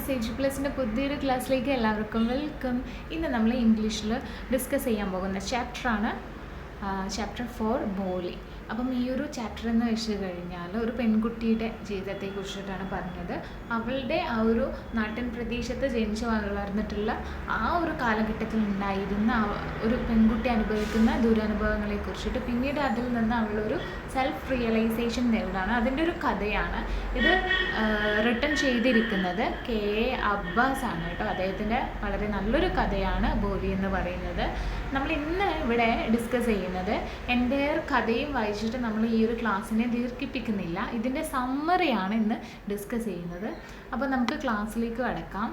Sage പ്ലസിൻ്റെ പുതിയൊരു ക്ലാസ്സിലേക്ക് എല്ലാവർക്കും വെൽക്കം. ഇന്ന് നമ്മൾ ഇംഗ്ലീഷിൽ ഡിസ്കസ് ചെയ്യാൻ പോകുന്ന ചാപ്റ്ററാണ് ചാപ്റ്റർ 4 ബോളി. അപ്പം ഈ ഒരു ചാപ്റ്റർ എന്ന് വെച്ച് കഴിഞ്ഞാൽ ഒരു പെൺകുട്ടിയുടെ ജീവിതത്തെ കുറിച്ചിട്ടാണ് പറഞ്ഞത്. അവളുടെ ആ ഒരു നാട്ടിൻ പ്രദേശത്ത് ജനിച്ച് വളർന്നിട്ടുള്ള ആ ഒരു കാലഘട്ടത്തിൽ ഉണ്ടായിരുന്ന ഒരു പെൺകുട്ടി അനുഭവിക്കുന്ന ദുരനുഭവങ്ങളെ കുറിച്ചിട്ട് പിന്നീട് അതിൽ നിന്ന് അവളൊരു സെൽഫ് റിയലൈസേഷൻ നേടുകയാണ്. അതിൻ്റെ ഒരു കഥയാണ് ഇത്. റിട്ടൺ ചെയ്തിരിക്കുന്നത് KA അബ്ബാസ് ആണ് കേട്ടോ. അദ്ദേഹത്തിൻ്റെ വളരെ നല്ലൊരു കഥയാണ് ബോലി എന്ന് പറയുന്നത്. നമ്മൾ ഇന്ന് ഇവിടെ ഡിസ്കസ് ചെയ്യുന്നത് എൻ്റെ കഥയും വായിച്ചിട്ട് നമ്മൾ ഈ ഒരു ക്ലാസ്സിനെ ദീർഘിപ്പിക്കുന്നില്ല. ഇതിൻ്റെ സമ്മറിയാണ് ഇന്ന് ഡിസ്കസ് ചെയ്യുന്നത്. അപ്പോൾ നമുക്ക് ക്ലാസ്സിലേക്ക് കടക്കാം.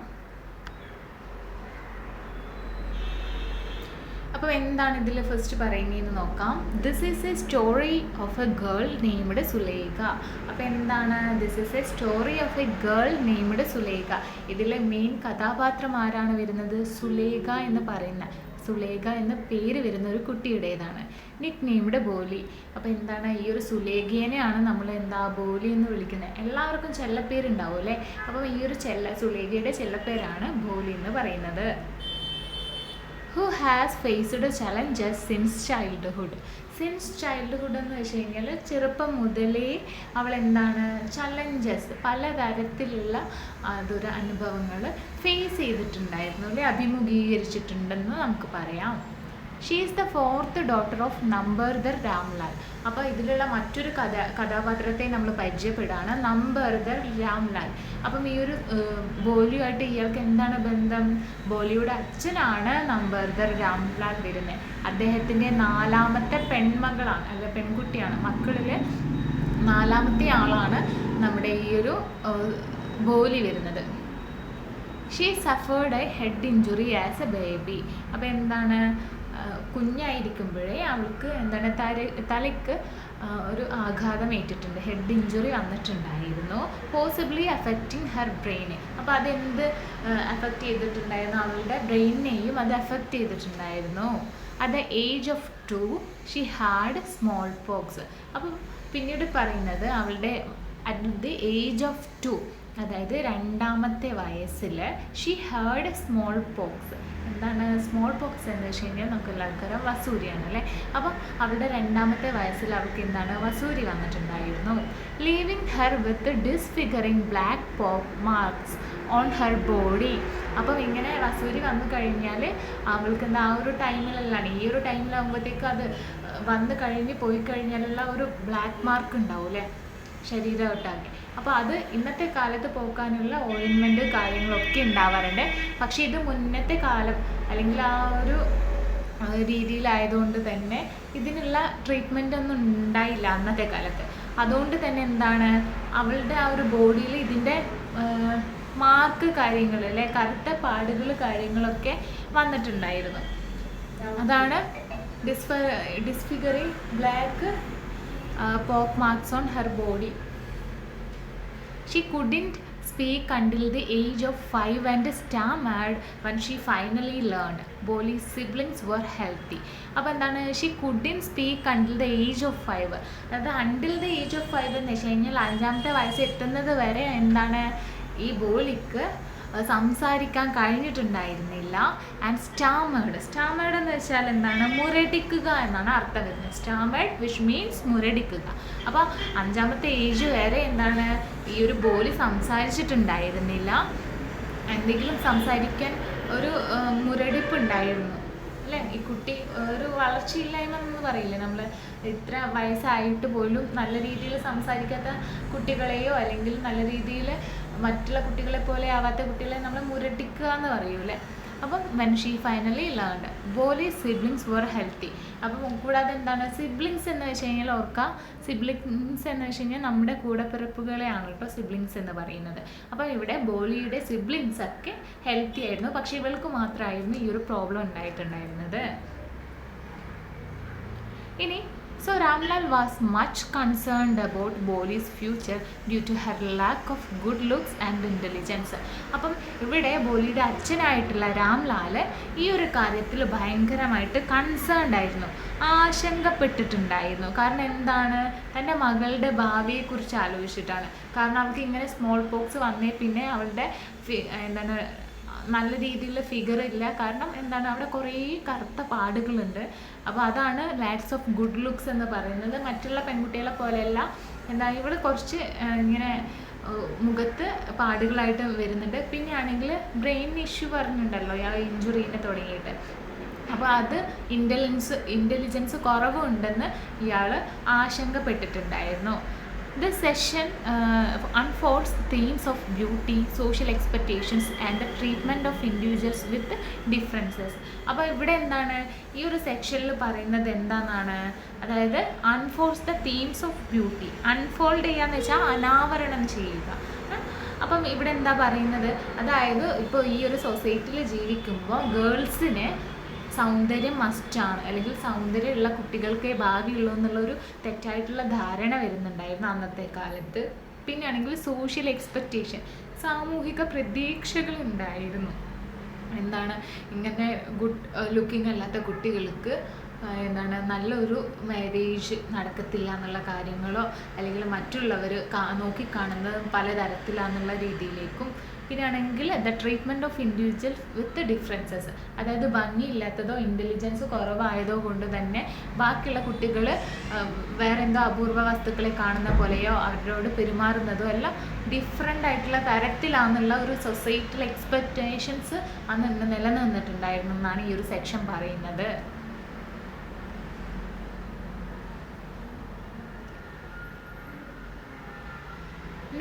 അപ്പോൾ എന്താണ് ഇതിൽ ഫസ്റ്റ് പറയുന്നതെന്ന് നോക്കാം. This is A story of A girl named Sulaikha. അപ്പോൾ എന്താണ് this is A story of A girl named Sulaikha. ഇതിലെ മെയിൻ കഥാപാത്രം ആരാണ് വരുന്നത്? സുലൈഖ എന്ന് പറയുന്ന സുലൈഖ എന്ന പേര് വരുന്ന ഒരു കുട്ടിയുടേതാണ്. നിക് നെയ്മഡ് ബോലി. അപ്പോൾ എന്താണ് ഈ ഒരു സുലൈഖേനെയാണ് നമ്മൾ ബോലി എന്ന് വിളിക്കുന്നത്. എല്ലാവർക്കും ചെല്ലപ്പേരുണ്ടാവും അല്ലേ. അപ്പോൾ ഈ ഒരു സുലൈഖയുടെ ചെല്ലപ്പേരാണ് ബോലി എന്ന് പറയുന്നത്. Who has faced challenges since childhood. Since childhood എന്ന് വെച്ച് കഴിഞ്ഞാൽ ചെറുപ്പം മുതലേ അവൾ എന്താണ് ചലഞ്ചസ് പലതരത്തിലുള്ള അനുഭവങ്ങൾ ഫേസ് ചെയ്തിട്ടുണ്ടായിരുന്നു അല്ലെ, അഭിമുഖീകരിച്ചിട്ടുണ്ടെന്ന് നമുക്ക് പറയാം. She is the 4th daughter of Nambardar Ramlal. അപ്പോൾ ഇതിലുള്ള മറ്റൊരു കഥാപാത്രത്തെ നമ്മൾ പരിചയപ്പെടുകയാണ്, നമ്പർദർ രാംലാൽ. അപ്പം ഈ ഒരു ബോലിയുമായിട്ട് ഇയാൾക്ക് എന്താണ് ബന്ധം? ബോലിയുടെ അച്ഛനാണ് നമ്പർദർ രാംലാൽ വരുന്നത്. അദ്ദേഹത്തിൻ്റെ 4ാമത്തെ പെൺമകളാണ്, അല്ല പെൺകുട്ടിയാണ്. മക്കളിൽ 4ാമത്തെ ആളാണ് നമ്മുടെ ഈ ഒരു ബോലി വരുന്നത്. She suffered a head injury as a baby. അപ്പോൾ എന്താണ് കുഞ്ഞായിരിക്കുമ്പോഴേ അവൾക്ക് എന്താണ് തലയ്ക്ക് ഒരു ആഘാതം ഏറ്റിട്ടുണ്ട്, ഹെഡ് ഇഞ്ചുറി വന്നിട്ടുണ്ടായിരുന്നു. Possibly affecting her brain. അപ്പോൾ അതെന്ത് അഫക്റ്റ് ചെയ്തിട്ടുണ്ടായിരുന്നു? അവളുടെ ബ്രെയിനെയും അത് അഫക്റ്റ് ചെയ്തിട്ടുണ്ടായിരുന്നു. At the age of 2 she had smallpox. അപ്പം പിന്നീട് പറയുന്നത് അവളുടെ അറ്റ് ദ ഏജ് ഓഫ് 2, അതായത് 2ാമത്തെ വയസ്സിൽ ഷീ ഹാഡ് സ്മോൾ പോക്സ്. എന്താണ് സ്മോൾ പോക്സ് എന്ന് വെച്ച് കഴിഞ്ഞാൽ നമുക്ക് എല്ലാവർക്കും വസൂരിയാണ് അല്ലേ. അപ്പം അവളുടെ 2ാമത്തെ വയസ്സിൽ അവൾക്ക് എന്താണ് വസൂരി വന്നിട്ടുണ്ടായിരുന്നു. ലീവിങ് ഹെർ വിത്ത് ഡിസ്ഫിഗറിങ് ബ്ലാക്ക് പോക്ക് മാർക്സ് ഓൺ ഹെർ ബോഡി. അപ്പം ഇങ്ങനെ വസൂരി വന്നു കഴിഞ്ഞാൽ അവൾക്ക് ആ ഒരു ടൈമിലല്ലാണ്, ഈ ഒരു ടൈമിലാകുമ്പോഴത്തേക്കും അത് വന്നു കഴിഞ്ഞ് പോയി കഴിഞ്ഞാലുള്ള ഒരു ബ്ലാക്ക് മാർക്ക് ഉണ്ടാവും അല്ലേ ശരീരമൊട്ടാക്കി. അപ്പോൾ അത് ഇന്നത്തെ കാലത്ത് പോക്കാനുള്ള ഓയിൻമെൻറ്റ് കാര്യങ്ങളൊക്കെ ഉണ്ടാവാറുണ്ട്. പക്ഷേ ഇത് മുന്നത്തെ കാലം അല്ലെങ്കിൽ ആ ഒരു രീതിയിലായതുകൊണ്ട് തന്നെ ഇതിനുള്ള ട്രീറ്റ്മെൻ്റ് ഒന്നും ഉണ്ടായില്ല അന്നത്തെ കാലത്ത്. അതുകൊണ്ട് തന്നെ എന്താണ് അവളുടെ ആ ഒരു ബോഡിയിൽ ഇതിൻ്റെ മാർക്ക് കാര്യങ്ങൾ അല്ലെ, കറുത്ത പാടുകൾ കാര്യങ്ങളൊക്കെ വന്നിട്ടുണ്ടായിരുന്നു. അതാണ് ഡിസ്ഫിഗറിങ് black pock marks on her body. She couldn't speak until the age of 5 and stammered when she finally learned. Boli's siblings were healthy. അപ്പോൾ എന്താണ് she couldn't speak until the age of 5. അതായത് until the age of 5 എന്ന് വെച്ച് കഴിഞ്ഞാൽ 5ാമത്തെ വയസ്സ് എത്തുന്നത് വരെ എന്താണ് ഈ ബോളിക്ക് സംസാരിക്കാൻ കഴിഞ്ഞിട്ടുണ്ടായിരുന്നില്ല. ആൻഡ് സ്റ്റാമേർഡ് എന്ന് വെച്ചാൽ എന്താണ് മുരടിക്കുക എന്നാണ് അർത്ഥം വരുന്നത്. സ്റ്റാമേർഡ് വിച്ച് മീൻസ് മുരടിക്കുക. അപ്പോൾ 5ാമത്തെ ഏജ് വരെ എന്താണ് ഈ ഒരു ബോലി സംസാരിച്ചിട്ടുണ്ടായിരുന്നില്ല. എന്തെങ്കിലും സംസാരിക്കാൻ ഒരു മുരടിപ്പ് ഉണ്ടായിരുന്നു അല്ലേ. ഈ കുട്ടി ഒരു വളർച്ചയില്ലായ്മ എന്ന് പറയില്ലേ നമ്മൾ, ഇത്ര വയസ്സായിട്ട് പോലും നല്ല രീതിയിൽ സംസാരിക്കാത്ത കുട്ടികളെയോ അല്ലെങ്കിൽ നല്ല രീതിയിൽ മറ്റുള്ള കുട്ടികളെ പോലെ ആവാത്ത കുട്ടികളെ നമ്മൾ മുരടിക്കുക എന്ന് പറയൂലേ. അപ്പം when she finally learned Bholi's siblings were healthy. അപ്പം കൂടാതെ എന്താണ് സിബ്ലിങ്സ് എന്ന് വെച്ച് കഴിഞ്ഞാൽ ഓർക്കുക, സിബ്ലിങ്സ് എന്ന് വെച്ച് കഴിഞ്ഞാൽ നമ്മുടെ കൂടപ്പിറപ്പുകളെയാണ് കേട്ടോ സിബ്ലിങ്സ് എന്ന് പറയുന്നത്. അപ്പം ഇവിടെ ബോലിയുടെ സിബ്ലിങ്സ് ഒക്കെ ഹെൽത്തി ആയിരുന്നു, പക്ഷേ ഇവൾക്ക് മാത്രമായിരുന്നു ഈ ഒരു പ്രോബ്ലം ഉണ്ടായിട്ടുണ്ടായിരുന്നത്. ഇനി So Ramlal was much concerned about Boli's future due to her lack of good looks and intelligence. അപ്പം ഇവിടെ ബോലിയുടെ അച്ഛനായിട്ടുള്ള രാംലാൽ ഈ ഒരു കാര്യത്തിൽ ഭയങ്കരമായിട്ട് കൺസേൺഡ് ആയിരുന്നു, ആശങ്കപ്പെട്ടിട്ടുണ്ടായിരുന്നു. കാരണം എന്താണ്, തൻ്റെ മകളുടെ ഭാവിയെക്കുറിച്ച് ആലോചിച്ചിട്ടാണ്. കാരണം അവൾക്ക് ഇങ്ങനെ സ്മോൾ പോക്സ് വന്നേ പിന്നെ അവളുടെ എന്താണ് നല്ല രീതിയിലുള്ള ഫിഗർ ഇല്ല. കാരണം എന്താണ്, അവിടെ കുറേ കറുത്ത പാടുകളുണ്ട്. അപ്പോൾ അതാണ് ലാക്സ് ഓഫ് ഗുഡ് ലുക്സ് എന്ന് പറയുന്നത്. മറ്റുള്ള പെൺകുട്ടികളെ പോലെയല്ല, എന്താ ഇവൾ കുറച്ച് ഇങ്ങനെ മുഖത്ത് പാടുകളായിട്ട് വരുന്നുണ്ട്. പിന്നെ ആണെങ്കിൽ ബ്രെയിൻ ഇഷ്യൂ പറഞ്ഞിട്ടുണ്ടല്ലോ ആ ഇഞ്ചുറീനെ തുടങ്ങിയിട്ട്. അപ്പോൾ അത് ഇൻ്റലിജൻസ് കുറവുണ്ടെന്ന് ഇയാൾ ആശങ്കപ്പെട്ടിട്ടുണ്ടായിരുന്നു. This session unfolds themes of beauty, social expectations and the treatment of individuals with differences. അപ്പോൾ ഇവിടെ എന്താണ് ഈ ഒരു സെക്ഷനിൽ പറയുന്നത് എന്താണെന്നാണ്, അതായത് unfolds the themes of beauty. Unfold ചെയ്യാന്ന് വെച്ചാൽ അനാവരണം ചെയ്യുക. അപ്പം ഇവിടെ എന്താ പറയുന്നത്, അതായത് ഇപ്പോൾ ഈ ഒരു സൊസൈറ്റിയിൽ ജീവിക്കുമ്പോൾ ഗേൾസിന് സൗന്ദര്യം മസ്റ്റാണ്, അല്ലെങ്കിൽ സൗന്ദര്യമുള്ള കുട്ടികൾക്കേ ഭാവിയുള്ളൂ എന്നുള്ളൊരു തെറ്റായിട്ടുള്ള ധാരണ വരുന്നുണ്ടായിരുന്നു അന്നത്തെ കാലത്ത്. പിന്നെ ആണെങ്കിൽ സോഷ്യൽ എക്സ്പെക്റ്റേഷൻ, സാമൂഹിക പ്രതീക്ഷകൾ ഉണ്ടായിരുന്നു. എന്താണ്, ഇങ്ങനെ ഗുഡ് ലുക്കിംഗ് അല്ലാത്ത കുട്ടികൾക്ക് എന്താണ് നല്ലൊരു മാരേജ് നടക്കത്തില്ല എന്നുള്ള കാര്യങ്ങളോ, അല്ലെങ്കിൽ മറ്റുള്ളവർ നോക്കിക്കാണുന്നത് പലതരത്തിലാണെന്നുള്ള രീതിയിലേക്കും. പിന്നെ ആണെങ്കിൽ the treatment of individual with differences, അതായത് ഭംഗിയില്ലാത്തതോ ഇൻ്റലിജൻസ് കുറവായതോ കൊണ്ട് തന്നെ ബാക്കിയുള്ള കുട്ടികൾ വേറെ എന്തോ അപൂർവ വസ്തുക്കളെ കാണുന്ന പോലെയോ അവരോട് പെരുമാറുന്നതോ എല്ലാം ഡിഫറെൻ്റ് ആയിട്ടുള്ള തരത്തിലാണെന്നുള്ള ഒരു സൊസൈറ്റൽ എക്സ്പെക്റ്റേഷൻസ് അന്ന് നിലനിന്നിട്ടുണ്ടായിരുന്നു എന്നാണ് ഈ ഒരു സെക്ഷൻ പറയുന്നത്.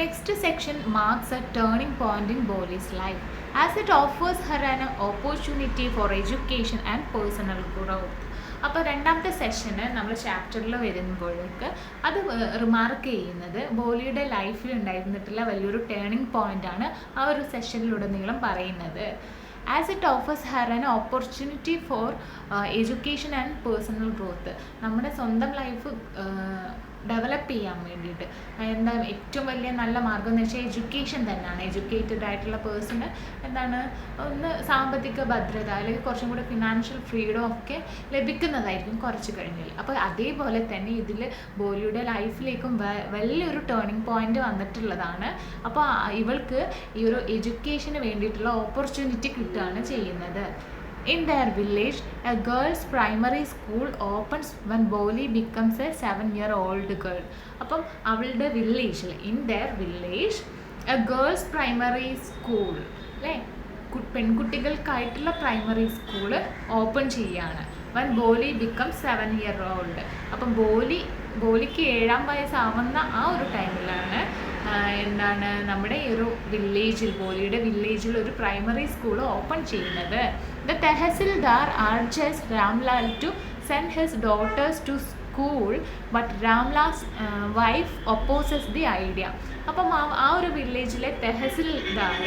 Next section marks a turning point in Boli's life as it offers her an opportunity for education and personal growth. അപ്പോൾ രണ്ടാമത്തെ സെഷന് നമ്മൾ ചാപ്റ്ററിൽ വരുമ്പോഴേക്ക് അത് റിമാർക്ക് ചെയ്യുന്നത് ബോലിയുടെ ലൈഫിൽ ഉണ്ടായിരുന്നിട്ടുള്ള വലിയൊരു ടേണിംഗ് പോയിൻ്റാണ് ആ ഒരു സെഷനിലുടനീളം പറയുന്നത്. As it offers her an opportunity for education and personal growth. നമ്മുടെ സ്വന്തം ലൈഫ് ഡെവലപ്പ് ചെയ്യാൻ വേണ്ടിയിട്ട് എന്താ ഏറ്റവും വലിയ നല്ല മാർഗം എന്ന് വെച്ചാൽ എഡ്യൂക്കേഷൻ തന്നെയാണ്. എഡ്യൂക്കേറ്റഡ് ആയിട്ടുള്ള പേഴ്സണ് എന്താണ് ഒന്ന് സാമ്പത്തിക ഭദ്രത അല്ലെങ്കിൽ കുറച്ചും കൂടെ ഫിനാൻഷ്യൽ ഫ്രീഡം ഒക്കെ ലഭിക്കുന്നതായിരിക്കും കുറച്ച് കഴിഞ്ഞാൽ. അപ്പോൾ അതേപോലെ തന്നെ ഇതിൽ ബോലിയുടെ ലൈഫിലേക്കും വലിയൊരു ടേണിംഗ് പോയിന്റ് വന്നിട്ടുള്ളതാണ്. അപ്പോൾ ഇവൾക്ക് ഈ ഒരു എഡ്യൂക്കേഷന് വേണ്ടിയിട്ടുള്ള ഓപ്പർച്യൂണിറ്റി കിട്ടുകയാണ് ചെയ്യുന്നത്. In their village, a girls' primary school opens when Boli becomes a 7-year-old girl. അപ്പം അവളുടെ വില്ലേജിൽ, in their village, a girls' primary school, അല്ലേ, പെൺകുട്ടികൾക്കായിട്ടുള്ള പ്രൈമറി സ്കൂള് ഓപ്പൺ ചെയ്യാണ്. when Boli becomes 7-year-old. അപ്പം ബോലിക്ക് 7-ാം വയസ്സാവുന്ന ആ ഒരു ടൈമിലാണ് എന്താണ് നമ്മുടെ ഈ ഒരു വില്ലേജിൽ, ബോലിയുടെ വില്ലേജിൽ ഒരു പ്രൈമറി സ്കൂൾ ഓപ്പൺ ചെയ്യുന്നത്. The Tehsildar urges Ramlal to send his daughters to school, but Ramlal's wife opposes the idea. അപ്പം ആ ഒരു വില്ലേജിലെ തെഹസിൽദാർ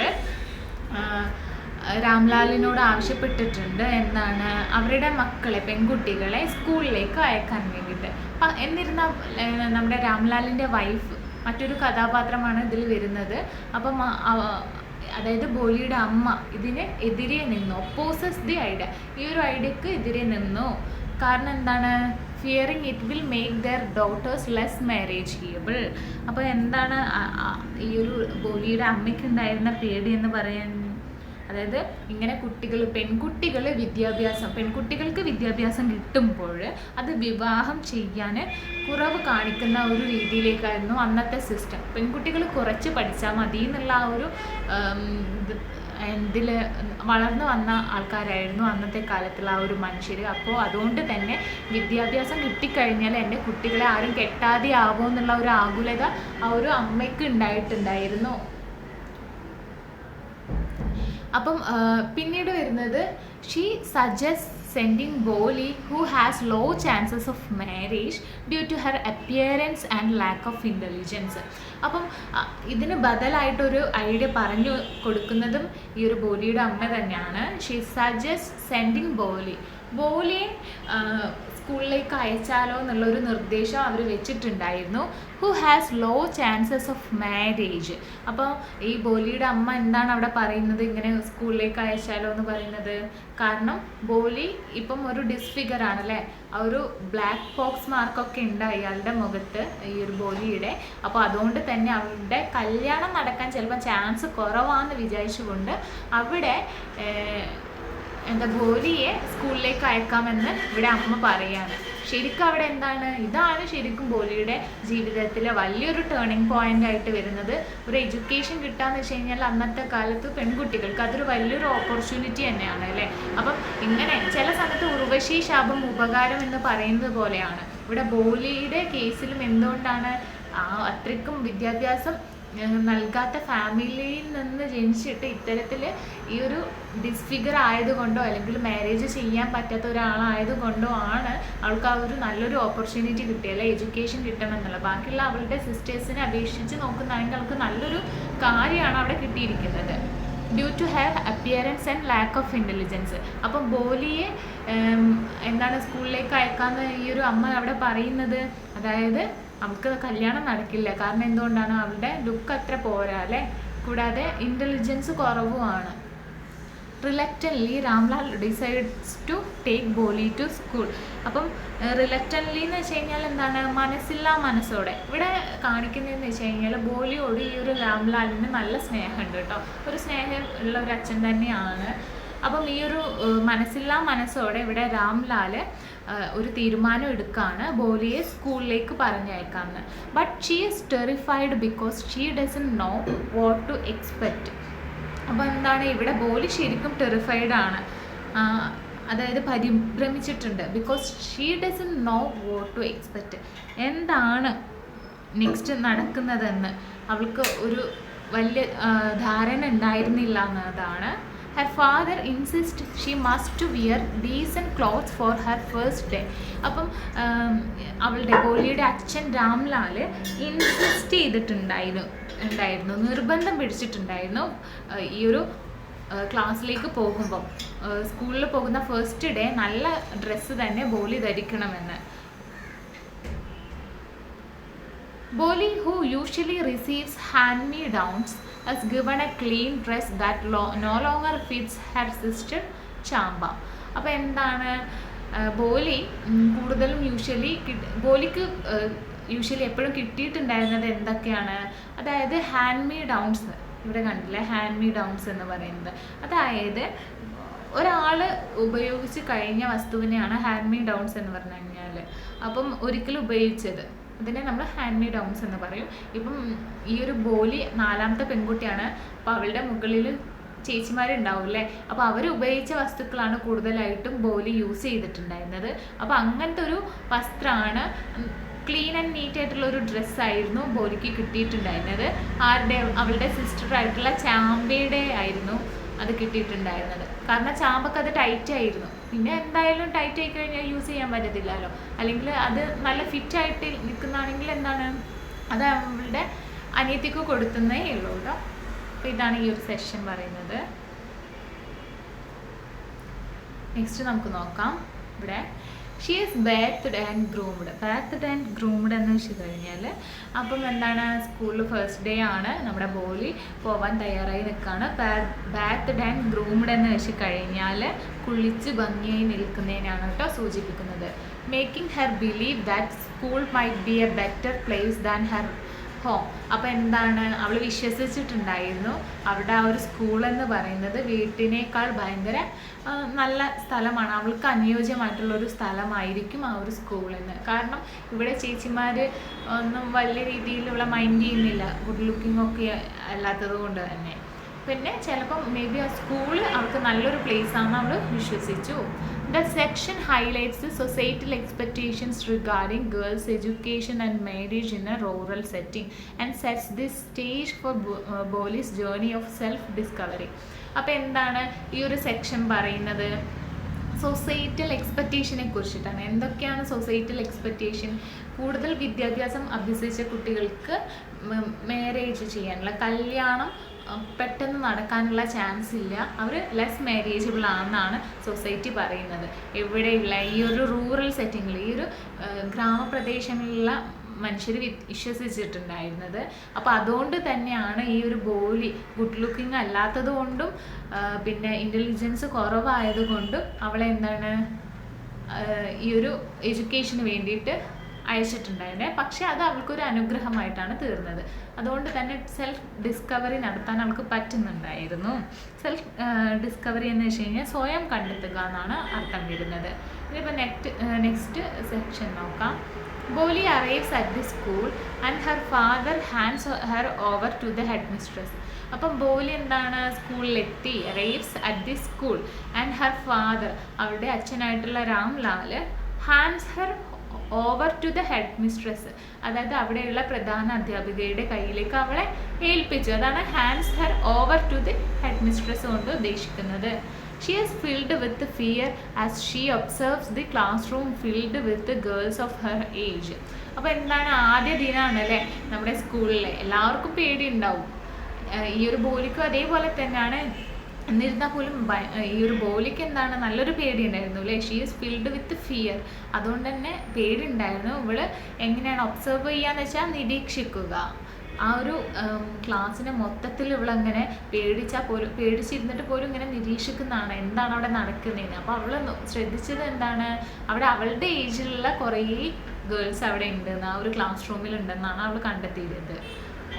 രാംലാലിനോട് ആവശ്യപ്പെട്ടിട്ടുണ്ട് എന്താണ് അവരുടെ മക്കളെ, പെൺകുട്ടികളെ സ്കൂളിലേക്ക് അയക്കാൻ വേണ്ടിയിട്ട്. എന്നിരുന്നാൽ നമ്മുടെ രാംലാലിൻ്റെ വൈഫ് മറ്റൊരു കഥാപാത്രമാണ് ഇതിൽ വരുന്നത്. അപ്പം അതായത് ബോലിയുടെ അമ്മ ഇതിന് എതിരെ നിന്നു, ഒപ്പോസസ് ദി ഐഡിയ, ഈ ഒരു ഐഡിയക്ക് എതിരെ നിന്നു. കാരണം എന്താണ്, fearing it will make their daughters less marriageable. അപ്പോൾ എന്താണ് ഈ ഒരു ബോലിയുടെ അമ്മയ്ക്ക് ഉണ്ടായിരുന്ന പേടി എന്ന് പറയാൻ, അതായത് ഇങ്ങനെ പെൺകുട്ടികൾക്ക് വിദ്യാഭ്യാസം കിട്ടുമ്പോൾ അത് വിവാഹം ചെയ്യാൻ കുറവ് കാണിക്കുന്ന ഒരു രീതിയിലേക്കായിരുന്നു അന്നത്തെ സിസ്റ്റം. പെൺകുട്ടികൾ കുറച്ച് പഠിച്ചാൽ മതി എന്നുള്ള ആ ഒരു ഇതിൽ വളർന്നു വന്ന ആൾക്കാരായിരുന്നു അന്നത്തെ കാലത്തുള്ള ആ ഒരു മനുഷ്യർ. അപ്പോൾ അതുകൊണ്ട് തന്നെ വിദ്യാഭ്യാസം കിട്ടിക്കഴിഞ്ഞാൽ എൻ്റെ കുട്ടികളെ ആരും കെട്ടാതെ ആവുമോ എന്നുള്ള ഒരു ആകുലത ആ ഒരു അമ്മയ്ക്ക് ഉണ്ടായിട്ടുണ്ടായിരുന്നു. അപ്പം പിന്നീട് വരുന്നത് she suggest sending Bholi who has low chances of marriage due to her appearance and lack of intelligence. അപ്പം ഇതിന് ബദലായിട്ടൊരു ഐഡിയ പറഞ്ഞു കൊടുക്കുന്നതും ഈ ഒരു ബോലിയുടെ അമ്മ തന്നെയാണ്. ഷീ സജസ്റ്റ് സെൻഡിങ് ബോലിയെ സ്കൂളിലേക്ക് അയച്ചാലോ എന്നുള്ളൊരു നിർദ്ദേശം അവർ വെച്ചിട്ടുണ്ടായിരുന്നു. Who has low chances of marriage. അപ്പോൾ ഈ ബോലിയുടെ അമ്മ എന്താണ് അവിടെ പറയുന്നത്, ഇങ്ങനെ സ്കൂളിലേക്ക് അയച്ചാലോ എന്ന് പറയുന്നത്? കാരണം ബോലി ഇപ്പം ഒരു ഡിസ്ഫിഗർ ആണല്ലേ, ആ ഒരു ബ്ലാക്ക് പോക്സ് മാർക്കൊക്കെ ഉണ്ട് അയാളുടെ മുഖത്ത്, ഈ ഒരു ബോലിയുടെ. അപ്പോൾ അതുകൊണ്ട് തന്നെ അവളുടെ കല്യാണം നടക്കാൻ ചിലപ്പോൾ ചാൻസ് കുറവാണെന്ന് വിചാരിച്ചുകൊണ്ട് അവിടെ ബോലിയെ സ്കൂളിലേക്ക് അയക്കാമെന്ന് ഇവിടെ അമ്മ പറയാണ്. ശരിക്കും അവിടെ എന്താണ്, ഇതാണ് ശരിക്കും ബോലിയുടെ ജീവിതത്തിലെ വലിയൊരു ടേണിംഗ് പോയിന്റ് ആയിട്ട് വരുന്നത്. ഒരു എഡ്യൂക്കേഷൻ കിട്ടാന്ന് വെച്ച് കഴിഞ്ഞാൽ അന്നത്തെ കാലത്ത് പെൺകുട്ടികൾക്ക് അതൊരു വലിയൊരു ഓപ്പർച്യൂണിറ്റി തന്നെയാണ് അല്ലേ. അപ്പം ഇങ്ങനെ ചില സമയത്ത് ഉർവശി ശാപം ഉപകാരം എന്ന് പറയുന്നത് പോലെയാണ് ഇവിടെ ബോലിയുടെ കേസിലും. എന്തുകൊണ്ടാണ് അത്രയ്ക്കും വിദ്യാഭ്യാസം നൽകാത്ത ഫാമിലിയിൽ നിന്ന് ജനിച്ചിട്ട് ഇത്തരത്തിൽ ഈ ഒരു ഡിസ്ഫിഗർ ആയതുകൊണ്ടോ അല്ലെങ്കിൽ മാരേജ് ചെയ്യാൻ പറ്റാത്ത ഒരാളായതുകൊണ്ടോ ആണ് അവൾക്ക് ആ ഒരു നല്ലൊരു ഓപ്പർച്യൂണിറ്റി കിട്ടിയല്ലേ, എഡ്യൂക്കേഷൻ കിട്ടണം എന്നുള്ളത്. ബാക്കിയുള്ള അവളുടെ സിസ്റ്റേഴ്സിനെ അപേക്ഷിച്ച് നോക്കുന്നതാണെങ്കിൽ അവൾക്ക് നല്ലൊരു കാര്യമാണ് അവിടെ കിട്ടിയിരിക്കുന്നത്. Due to have appearance and lack of intelligence. അപ്പം ബോലിയെ സ്കൂളിലേക്ക് അയക്കാമെന്ന് ഈ ഒരു അമ്മ അവിടെ പറയുന്നത്, അതായത് അവൾക്ക് കല്യാണം നടക്കില്ല. കാരണം എന്തുകൊണ്ടാണ്, അവളുടെ ലുക്ക് അത്ര പോരാ അല്ലേ, കൂടാതെ ഇൻ്റലിജൻസ് കുറവുമാണ്. Reluctantly Ramlal decides to take Boli to school. അപ്പം റിലക്റ്റൻലി എന്ന് വെച്ച് കഴിഞ്ഞാൽ എന്താണ്, മനസ്സില്ലാ മനസ്സോടെ. ഇവിടെ കാണിക്കുന്നതെന്ന് വെച്ച് കഴിഞ്ഞാൽ ബോലിയോട് ഈ ഒരു രാംലാലിന് നല്ല സ്നേഹമുണ്ട് കേട്ടോ, ഒരു സ്നേഹം ഉള്ള ഒരു അച്ഛൻ തന്നെയാണ്. അപ്പം ഈ ഒരു മനസ്സില്ലാ മനസ്സോടെ ഇവിടെ രാംലാൽ ഒരു തീരുമാനം എടുക്കുകയാണ് ബോലിയെ സ്കൂളിലേക്ക് പറഞ്ഞയക്കാമെന്ന്. But she is terrified because she doesn't know what to expect. അപ്പോൾ എന്താണ്, ഇവിടെ ബോലി ശരിക്കും ടെറിഫൈഡ് ആണ്, അതായത് പരിഭ്രമിച്ചിട്ടുണ്ട്. Because she doesn't know what to expect, എന്താണ് നെക്സ്റ്റ് നടക്കുന്നതെന്ന് അവൾക്ക് ഒരു വലിയ ധാരണ ഉണ്ടായിരുന്നില്ല എന്നതാണ്. Her father insists she must wear decent clothes for her first day. അപ്പം അവളുടെ ബോലിയുടെ അച്ഛൻ രാംലാൽ ഇൻസിസ്റ്റ് ചെയ്തിട്ടുണ്ടായിരുന്നു, നിർബന്ധം പിടിച്ചിട്ടുണ്ടായിരുന്നു ഈ ഒരു ക്ലാസ്സിലേക്ക് പോകുമ്പം, സ്കൂളിൽ പോകുന്ന ഫസ്റ്റ് ഡേ നല്ല ഡ്രസ്സ് തന്നെ ബോലി ധരിക്കണമെന്ന്. Boli, who usually receives hand-me-downs, has given a clean dress that no longer fits her sister Chamba. അപ്പോൾ എന്താണ്, ബോലി കൂടുതലും ബോലിക്ക് യൂഷ്വലി എപ്പോഴും കിട്ടിയിട്ടുണ്ടായിരുന്നത് എന്തൊക്കെയാണ്, അതായത് ഹാൻഡ് മീ ഡൗൺസ്. ഇവിടെ കണ്ടില്ലേ ഹാൻഡ് മീ ഡൗൺസ് എന്ന് പറയുന്നത്, അതായത് ഒരാൾ ഉപയോഗിച്ച് കഴിഞ്ഞ വസ്തുവിനെയാണ് ഹാൻഡ് മീ ഡൗൺസ് എന്ന് പറഞ്ഞു കഴിഞ്ഞാൽ. അപ്പം ഒരിക്കലും ഉപയോഗിച്ചത്, അതിനെ നമ്മൾ ഹാൻഡ് മീ ഡൗൺസ് എന്ന് പറയും. ഇപ്പം ഈ ഒരു ബോലി 4ാമത്തെ പെൺകുട്ടിയാണ്, അപ്പോൾ അവളുടെ മുകളിൽ ചേച്ചിമാരുണ്ടാവും അല്ലേ, അപ്പോൾ അവർ ഉപയോഗിച്ച വസ്തുക്കളാണ് കൂടുതലായിട്ടും ബോലി യൂസ് ചെയ്തിട്ടുണ്ടായിരുന്നത്. അപ്പോൾ അങ്ങനത്തെ ഒരു വസ്ത്രമാണ്, ക്ലീൻ ആൻഡ് നീറ്റ് ആയിട്ടുള്ള ഒരു ഡ്രസ്സായിരുന്നു ബോലിക്ക് കിട്ടിയിട്ടുണ്ടായിരുന്നത്. അവളുടെ സിസ്റ്ററായിട്ടുള്ള ചാമ്പയുടെ ആയിരുന്നു അത് കിട്ടിയിട്ടുണ്ടായിരുന്നത്. കാരണം ചാമ്പക്ക് അത് ടൈറ്റ് ആയിരുന്നു, പിന്നെ എന്തായാലും ടൈറ്റ് ആയി കഴിഞ്ഞാൽ യൂസ് ചെയ്യാൻ പറ്റത്തില്ലല്ലോ, അല്ലെങ്കിൽ അത് നല്ല ഫിറ്റായിട്ട് നിൽക്കുന്നതാണെങ്കിൽ എന്താണ്, അത് അവളുടെ അനിയത്തിക്ക് കൊടുക്കുന്നേ ഉള്ളൂ കേട്ടോ. അപ്പോൾ ഇതാണ് ഈ ഒരു സെഷൻ പറയുന്നത്. നെക്സ്റ്റ് നമുക്ക് നോക്കാം. ഇവിടെ she is bathed and groomed. Bathed and groomed എന്ന് വെച്ച് കഴിഞ്ഞാൽ അപ്പം എന്താണ്, സ്കൂളിൽ ഫസ്റ്റ് ഡേ ആണ്, നമ്മുടെ ബോലി പോവാൻ തയ്യാറായി നിൽക്കുകയാണ്. ബാത്ത്ഡ് ആൻഡ് ഗ്രൂംഡ് എന്ന് വെച്ച് കഴിഞ്ഞാൽ കുളിച്ച് ഭംഗിയായി നിൽക്കുന്നതിനാണ് കേട്ടോ സൂചിപ്പിക്കുന്നത്. Making her believe that school might be A better place than her home. അപ്പോൾ എന്താണ്, അവൾ വിശ്വസിച്ചിട്ടുണ്ടായിരുന്നു അവിടെ ആ ഒരു സ്കൂളെന്ന് പറയുന്നത് വീട്ടിനേക്കാൾ ഭയങ്കര നല്ല സ്ഥലമാണ്, അവൾക്ക് അനുയോജ്യമായിട്ടുള്ളൊരു സ്ഥലമായിരിക്കും ആ ഒരു സ്കൂളെന്ന്. കാരണം ഇവിടെ ചേച്ചിമാർ ഒന്നും വലിയ രീതിയിലുള്ള മൈൻഡ് ചെയ്യുന്നില്ല, ഗുഡ് ലുക്കിംഗ് ഒക്കെ അല്ലാത്തത് കൊണ്ട് തന്നെ. പിന്നെ ചിലപ്പം മേ ബി ആ സ്കൂൾ അവൾക്ക് നല്ലൊരു പ്ലേസാണെന്ന് അവൾ വിശ്വസിച്ചു. The section highlights the societal expectations regarding girls' education and marriage in a rural setting and sets the stage for Boli's journey of self-discovery. അപ്പോൾ എന്താണ് ഈ ഒരു സെക്ഷൻ പറയുന്നത്, സൊസൈറ്റൽ എക്സ്പെക്റ്റേഷനെ കുറിച്ചിട്ടാണ്. എന്തൊക്കെയാണ് സൊസൈറ്റൽ എക്സ്പെക്റ്റേഷൻ? കൂടുതൽ വിദ്യാഭ്യാസം അഭ്യസിച്ച കുട്ടികൾക്ക് മാരേജ് ചെയ്യാനുള്ള, കല്യാണം പെട്ടെന്ന് നടക്കാനുള്ള ചാൻസ് ഇല്ല. അവർ ലെസ് മാരേജബിൾ ആണെന്നാണ് സൊസൈറ്റി പറയുന്നത്. ഇവിടെയുള്ള ഈ ഒരു റൂറൽ സെറ്റിങ്ങിൽ, ഈ ഒരു ഗ്രാമപ്രദേശങ്ങളിലുള്ള മനുഷ്യർ വിശ്വസിച്ചിട്ടുണ്ടായിരുന്നത്. അപ്പോൾ അതുകൊണ്ട് തന്നെയാണ് ഈ ഒരു ബോലി ഗുഡ് ലുക്കിംഗ് അല്ലാത്തത് കൊണ്ടും പിന്നെ ഇൻ്റലിജൻസ് കുറവായതുകൊണ്ടും അവളെ എന്താണ് ഈ ഒരു എഡ്യൂക്കേഷന് വേണ്ടിയിട്ട് അയച്ചിട്ടുണ്ടായിരുന്നത്. പക്ഷേ അത് അവൾക്കൊരു അനുഗ്രഹമായിട്ടാണ് തീർന്നത്. അതുകൊണ്ട് തന്നെ സെൽഫ് ഡിസ്കവറി നടത്താൻ അവൾക്ക് പറ്റുന്നുണ്ടായിരുന്നു. സെൽഫ് ഡിസ്കവറി എന്ന് വെച്ച് കഴിഞ്ഞാൽ സ്വയം കണ്ടെത്തുക എന്നാണ് അർത്ഥം വരുന്നത്. ഇതിപ്പോൾ നെക്സ്റ്റ് സെക്ഷൻ നോക്കാം. Boli arrives at the school and her father hands her over to the head mistress. അപ്പം ബോലി എന്താണ് സ്കൂളിലെത്തി, arrives at the school and her father അവളുടെ അച്ഛനായിട്ടുള്ള Ramlal hands her over to the head mistress, അതായത് അവിടെയുള്ള പ്രധാന അധ്യാപികയുടെ കയ്യിലേക്ക് അവളെ ഏൽപ്പിച്ചു. അതാണ് hands her over to the head mistress കൊണ്ട് ഉദ്ദേശിക്കുന്നത്. She is filled with fear as she observes the classroom filled with the girls of her age. അപ്പോൾ എന്താണ്, ആദ്യ ദിനമാണ് അല്ലേ നമ്മുടെ സ്കൂളിലെ, എല്ലാവർക്കും പേടി ഉണ്ടാവും. ഈ ഒരു ബോലിക്കും അതേപോലെ തന്നെയാണ്. എന്നിരുന്നാൽ പോലും ഈ ഒരു ബോലിക്ക് എന്താണ് നല്ലൊരു പേടി ഉണ്ടായിരുന്നു അല്ലേ. She is filled with fear. അതുകൊണ്ട് തന്നെ പേടി ഉണ്ടായിരുന്നു. ഇവള് എങ്ങനെയാണ് ഒബ്സർവ് ചെയ്യാന്ന് വെച്ചാൽ നിരീക്ഷിക്കുക. ആ ഒരു ക്ലാസ്സിനെ മൊത്തത്തിൽ ഇവളങ്ങനെ പേടിച്ചിരുന്നിട്ട് പോലും ഇങ്ങനെ നിരീക്ഷിക്കുന്നതാണ് എന്താണ് അവിടെ നടക്കുന്നതെന്ന്. അപ്പോൾ അവൾ ശ്രദ്ധിച്ചത് എന്താണ്, അവിടെ അവളുടെ ഏജിലുള്ള കുറേ ഗേൾസ് അവിടെ ഉണ്ടെന്ന്, ആ ഒരു ക്ലാസ് റൂമിൽ ഉണ്ടെന്നാണ് അവൾ കണ്ടെത്തിയത്.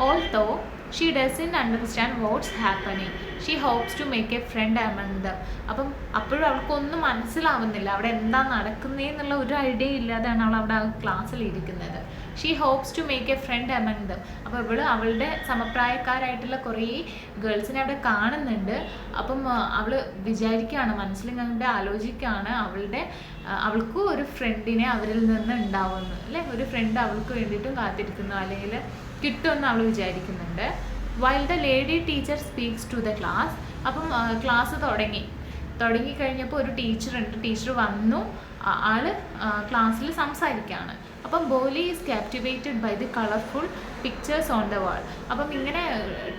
Although she doesn't understand what's happening, she hopes to make a friend among them. അപ്പം അപ്പോഴും അവൾക്കൊന്നും മനസ്സിലാവുന്നില്ല അവിടെ എന്താ നടക്കുന്നതെന്നുള്ള ഒരു ഐഡിയ ഇല്ലാതെയാണ് അവൾ അവിടെ ആ ക്ലാസ്സിൽ ഇരിക്കുന്നത്. She hopes to make a friend among them. അപ്പോൾ ഇവൾ അവളുടെ സമപ്രായക്കാരായിട്ടുള്ള കുറേ ഗേൾസിനെ അവിടെ കാണുന്നുണ്ട്. അപ്പം അവൾ വിചാരിക്കുകയാണ്, മനസ്സിലിങ്ങനെ ആലോചിക്കുകയാണ് അവൾക്കും ഒരു ഫ്രണ്ടിനെ അവരിൽ നിന്ന് ഉണ്ടാവുന്നു അല്ലേ, ഒരു ഫ്രണ്ട് അവൾക്ക് വേണ്ടിയിട്ടും കാത്തിരിക്കുന്നു, അല്ലെങ്കിൽ കിട്ടുമെന്ന് അവൾ വിചാരിക്കുന്നുണ്ട്. While the lady teacher speaks to the class. അപ്പം ക്ലാസ് തുടങ്ങിക്കഴിഞ്ഞപ്പോൾ ഒരു ടീച്ചറുണ്ട്. ടീച്ചർ വന്നു, ആള് ക്ലാസ്സിൽ സംസാരിക്കുകയാണ്. അപ്പം Boli is captivated by the colourful pictures on the wall. അപ്പം ഇങ്ങനെ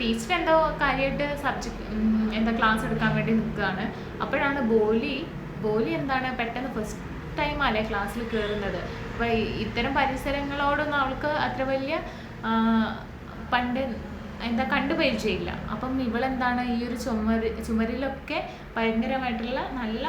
ടീച്ചർ എന്തോ കാര്യമായിട്ട് ക്ലാസ് എടുക്കാൻ വേണ്ടി നിൽക്കുകയാണ്. അപ്പോഴാണ് ബോലി എന്താണ് പെട്ടെന്ന് ഫസ്റ്റ് ടൈം അല്ലേ ക്ലാസ്സിൽ കയറുന്നത്. അപ്പോൾ ഇത്തരം പരിസരങ്ങളോടൊന്നും അവൾക്ക് അത്ര വലിയ പണ്ട് കണ്ടുപരിചയമില്ല. അപ്പം ഇവളെന്താണ് ഈ ഒരു ചുമരിലൊക്കെ ഭയങ്കരമായിട്ടുള്ള നല്ല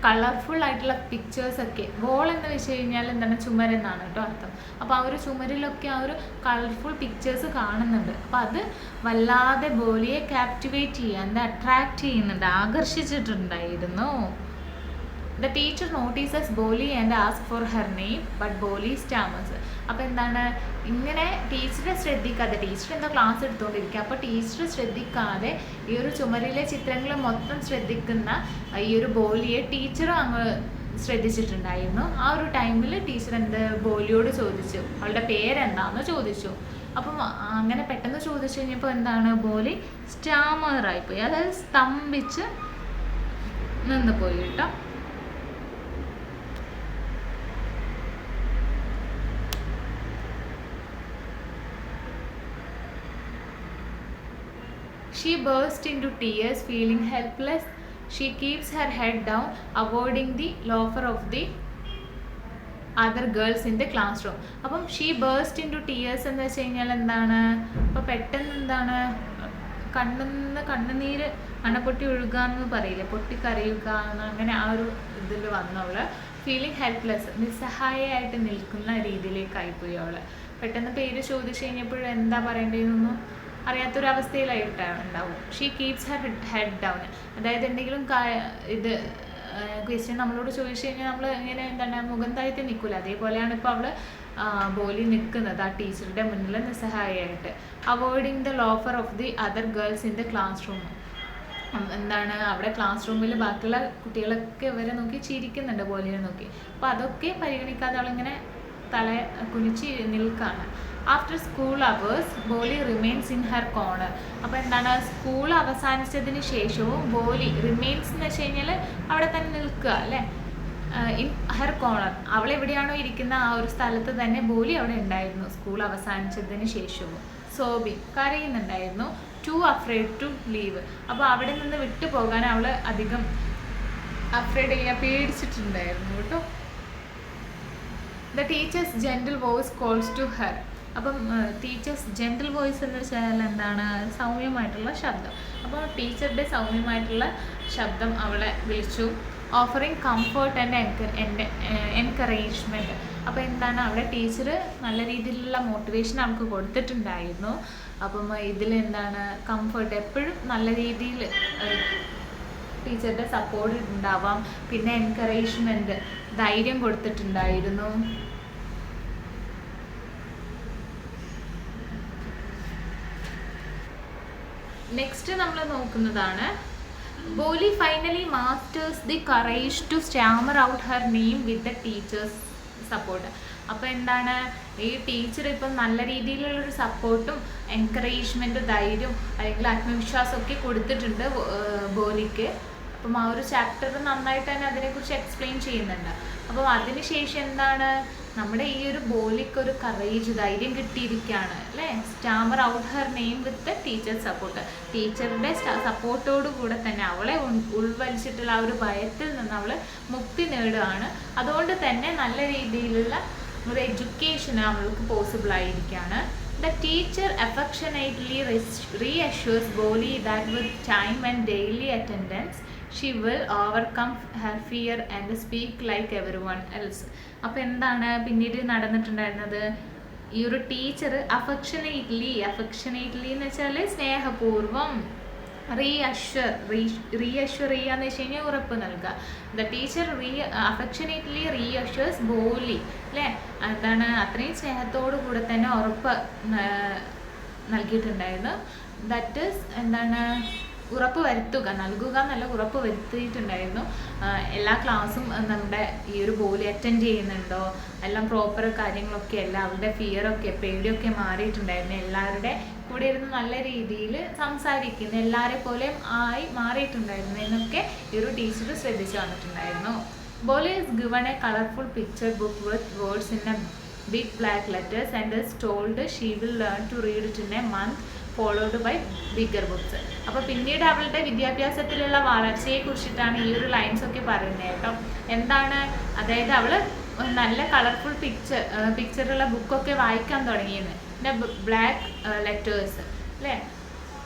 കളർഫുൾ ആയിട്ടുള്ള പിക്ചേഴ്സൊക്കെ, വോൾ എന്ന് വെച്ച് കഴിഞ്ഞാൽ എന്താണ് ചുമരെന്നാണ് കേട്ടോ അർത്ഥം. അപ്പോൾ ആ ഒരു ചുമരിലൊക്കെ ആ ഒരു കളർഫുൾ പിക്ചേഴ്സ് കാണുന്നുണ്ട്. അപ്പോൾ അത് വല്ലാതെ ബോലിയെ ക്യാപ്റ്റിവേറ്റ് ചെയ്യാൻ അട്രാക്റ്റ് ചെയ്യുന്നുണ്ട്, ആകർഷിച്ചിട്ടുണ്ടായിരുന്നു. The teacher notices Boli and asks for her name, but Boli stammers. അപ്പോൾ എന്താണ് ഇങ്ങനെ ടീച്ചറെ ശ്രദ്ധിക്കാതെ, ടീച്ചർ എന്തോ ക്ലാസ് എടുത്തുകൊണ്ടിരിക്കുക, അപ്പോൾ ടീച്ചർ ശ്രദ്ധിക്കാതെ ഈ ഒരു ചുമരിലെ ചിത്രങ്ങൾ മൊത്തം ശ്രദ്ധിക്കുന്ന ഈ ഒരു ബോലിയെ ടീച്ചറും അങ്ങ് ശ്രദ്ധിച്ചിട്ടുണ്ടായിരുന്നു. ആ ഒരു ടൈമിൽ ടീച്ചർ ബോലിയോട് ചോദിച്ചു, അവളുടെ പേരെന്താണെന്ന് ചോദിച്ചു. അപ്പം അങ്ങനെ പെട്ടെന്ന് ചോദിച്ചു കഴിഞ്ഞപ്പോൾ എന്താണ് ബോലി സ്റ്റാമറായിപ്പോയി, അതായത് സ്തംഭിച്ച് നിന്ന് പോയി കേട്ടോ. She burst into tears, feeling helpless. She keeps her head down, avoiding the laughter of the other girls in the classroom. അപ്പം she burst into tears എന്ന് വെച്ച് കഴിഞ്ഞാൽ എന്താണ്, അപ്പോൾ പെട്ടെന്ന് എന്താണ് കണ്ണുനീര് പൊട്ടി ഒഴുകുക എന്ന് പറയില്ലേ, പൊട്ടിക്കരയുക എന്ന്, അങ്ങനെ ആ ഒരു ഇതിൽ വന്നവള് ഫീലിംഗ് ഹെൽപ്ലെസ്, നിസ്സഹായമായിട്ട് നിൽക്കുന്ന രീതിയിലേക്കായിപ്പോയി അവള്. പെട്ടെന്ന് പേര് ചോദിച്ചു കഴിഞ്ഞപ്പോഴും എന്താ പറയേണ്ടതെന്നൊന്നും അറിയാത്തൊരവസ്ഥയിലായിട്ടാണ് ഉണ്ടാവും. She keeps her head down, അതായത് എന്തെങ്കിലും ക്വസ്റ്റ്യൻ നമ്മളോട് ചോദിച്ചു കഴിഞ്ഞാൽ നമ്മൾ ഇങ്ങനെ മുഖം താഴ്ത്തി നിൽക്കില്ല, അതേപോലെയാണ് ഇപ്പോൾ അവൾ ബോലി നിൽക്കുന്നത് ആ ടീച്ചറുടെ മുന്നിൽ നിസ്സഹായമായിട്ട്. Avoiding the loafer of the other girls in the class room. അവിടെ ക്ലാസ് റൂമിൽ ബാക്കിയുള്ള കുട്ടികളൊക്കെ ഇവരെ നോക്കി ചിരിക്കുന്നുണ്ട് ബോലിനെ നോക്കി. അപ്പോൾ അതൊക്കെ പരിഗണിക്കാതെ അവളിങ്ങനെ തല കുനിച്ച് നിൽക്കുകയാണ്. After school hours Boli remains in her corner. അപ്പോൾ സ്കൂൾ അവസാനിച്ചതിന് ശേഷവും ബോലി റിമെയിൻസ് എന്ന് വെച്ച് കഴിഞ്ഞാൽ അവിടെ തന്നെ നിൽക്കുക അല്ലേ, ഇൻ ഹർ കോർണർ. അവൾ എവിടെയാണോ ഇരിക്കുന്ന ആ ഒരു സ്ഥലത്ത് തന്നെ ബോലി അവിടെ ഉണ്ടായിരുന്നു സ്കൂൾ അവസാനിച്ചതിന് ശേഷവും. സോബി കരയുന്നുണ്ടായിരുന്നു. Too afraid to leave. അപ്പോൾ അവിടെ നിന്ന് വിട്ടു പോകാൻ അവൾ അധികം അഫ്രൈഡ് ചെയ്യാൻ പേടിച്ചിട്ടുണ്ടായിരുന്നു കേട്ടോ. The teacher's gentle voice calls to her. അപ്പം ടീച്ചേഴ്സ് ജെൻറ്റിൽ വോയിസ് എന്ന് വെച്ചാൽ എന്താണ്? സൗമ്യമായിട്ടുള്ള ശബ്ദം. അപ്പോൾ ടീച്ചറുടെ സൗമ്യമായിട്ടുള്ള ശബ്ദം അവളെ വിളിച്ചു. Offering comfort and encouragement. അപ്പോൾ എന്താണ്, അവിടെ ടീച്ചർ നല്ല രീതിയിലുള്ള മോട്ടിവേഷൻ അവൾക്ക് കൊടുത്തിട്ടുണ്ടായിരുന്നു. അപ്പം ഇതിലെന്താണ്, കംഫർട്ട്, എപ്പോഴും നല്ല രീതിയിൽ ടീച്ചറുടെ സപ്പോർട്ട് ഉണ്ടാവാം. പിന്നെ എൻകറേജ്മെൻറ്റ്, ധൈര്യം കൊടുത്തിട്ടുണ്ടായിരുന്നു. നെക്സ്റ്റ് നമ്മൾ നോക്കുന്നതാണ് Boli finally masters the courage to stammer out her name with the teacher's support. അപ്പോൾ എന്താണ്, ഈ ടീച്ചർ ഇപ്പം നല്ല രീതിയിലുള്ളൊരു സപ്പോർട്ടും എൻകറേജ്മെൻറ്റും ധൈര്യവും അല്ലെങ്കിൽ ആത്മവിശ്വാസമൊക്കെ കൊടുത്തിട്ടുണ്ട് ബോലിക്ക്. അപ്പം ആ ഒരു ചാപ്റ്റർ നന്നായിട്ട് തന്നെ അതിനെക്കുറിച്ച് എക്സ്പ്ലെയിൻ ചെയ്യുന്നുണ്ട്. അപ്പം അതിനുശേഷം എന്താണ്, നമ്മുടെ ഈ ഒരു ബോലിക്കൊരു കറേജ്, ധൈര്യം കിട്ടിയിരിക്കുകയാണ് അല്ലേ. സ്റ്റാമർ ഔട്ട് ഹെർ നെയിം വിത്ത് ടീച്ചർ സപ്പോർട്ട്. ടീച്ചറുടെ സപ്പോർട്ടോടു കൂടെ തന്നെ അവളെ ഉൾവലിച്ചിട്ടുള്ള ആ ഒരു ഭയത്തിൽ നിന്ന് അവൾ മുക്തി നേടുകയാണ്. അതുകൊണ്ട് തന്നെ നല്ല രീതിയിലുള്ള ഒരു എഡ്യൂക്കേഷൻ അവൾക്ക് പോസിബിൾ ആയിരിക്കുകയാണ്. The teacher affectionately reassures Boli that with time and daily attendance she will overcome her fear and speak like everyone else. അപ്പോൾ എന്താണ് പിന്നീട് നടന്നിട്ടുണ്ടായിരുന്നത്, ഈ ഒരു ടീച്ചർ അഫക്ഷനേറ്റ്ലി എന്ന് വെച്ചാൽ സ്നേഹപൂർവ്വം, റീഅഷ്വർ ചെയ്യാന്ന് വെച്ച് കഴിഞ്ഞാൽ ഉറപ്പ് നൽകുക. ദ ടീച്ചർ അഫക്ഷനേറ്റ്ലി റീഅഷ്വേഴ്സ് ബോലി അല്ലേ. എന്താണ്, അത്രയും സ്നേഹത്തോടു കൂടെ തന്നെ ഉറപ്പ് നൽകിയിട്ടുണ്ടായിരുന്നു. ദാറ്റ് ഈസ് എന്താണ്, ഉറപ്പ് വരുത്തുക, നൽകുക എന്നല്ല, ഉറപ്പ് വരുത്തിയിട്ടുണ്ടായിരുന്നു. എല്ലാ ക്ലാസ്സും നമ്മുടെ ഈ ഒരു ബോലി അറ്റൻഡ് ചെയ്യുന്നുണ്ടോ, എല്ലാം പ്രോപ്പർ കാര്യങ്ങളൊക്കെ അല്ല, അവരുടെ ഫിയറൊക്കെ പേടിയൊക്കെ മാറിയിട്ടുണ്ടായിരുന്നു. എല്ലാവരുടെ കൂടെ ഇരുന്ന് നല്ല രീതിയിൽ സംസാരിക്കുന്നു, എല്ലാവരെ പോലെയും ആയി മാറിയിട്ടുണ്ടായിരുന്നു എന്നൊക്കെ ഈ ഒരു ടീച്ചർ ശ്രദ്ധിച്ചു വന്നിട്ടുണ്ടായിരുന്നു. Boli is given a colourful picture book with words in a big black letters and is told she will learn to read it in a month followed by bigger books. അപ്പോൾ പിന്നീട് അവളുടെ വിദ്യാഭ്യാസത്തിലുള്ള വളർച്ചയെ കുറിച്ചിട്ടാണ് ഈ ഒരു ലൈൻസ് ഒക്കെ പറയുന്നത് കേട്ടോ. എന്താണ്, അതായത് അവൾ നല്ല കളർഫുൾ പിക്ചറുള്ള ബുക്കൊക്കെ വായിക്കാൻ തുടങ്ങിയെന്ന്, പിന്നെ ബ്ലാക്ക് ലെറ്റേഴ്സ് അല്ലേ.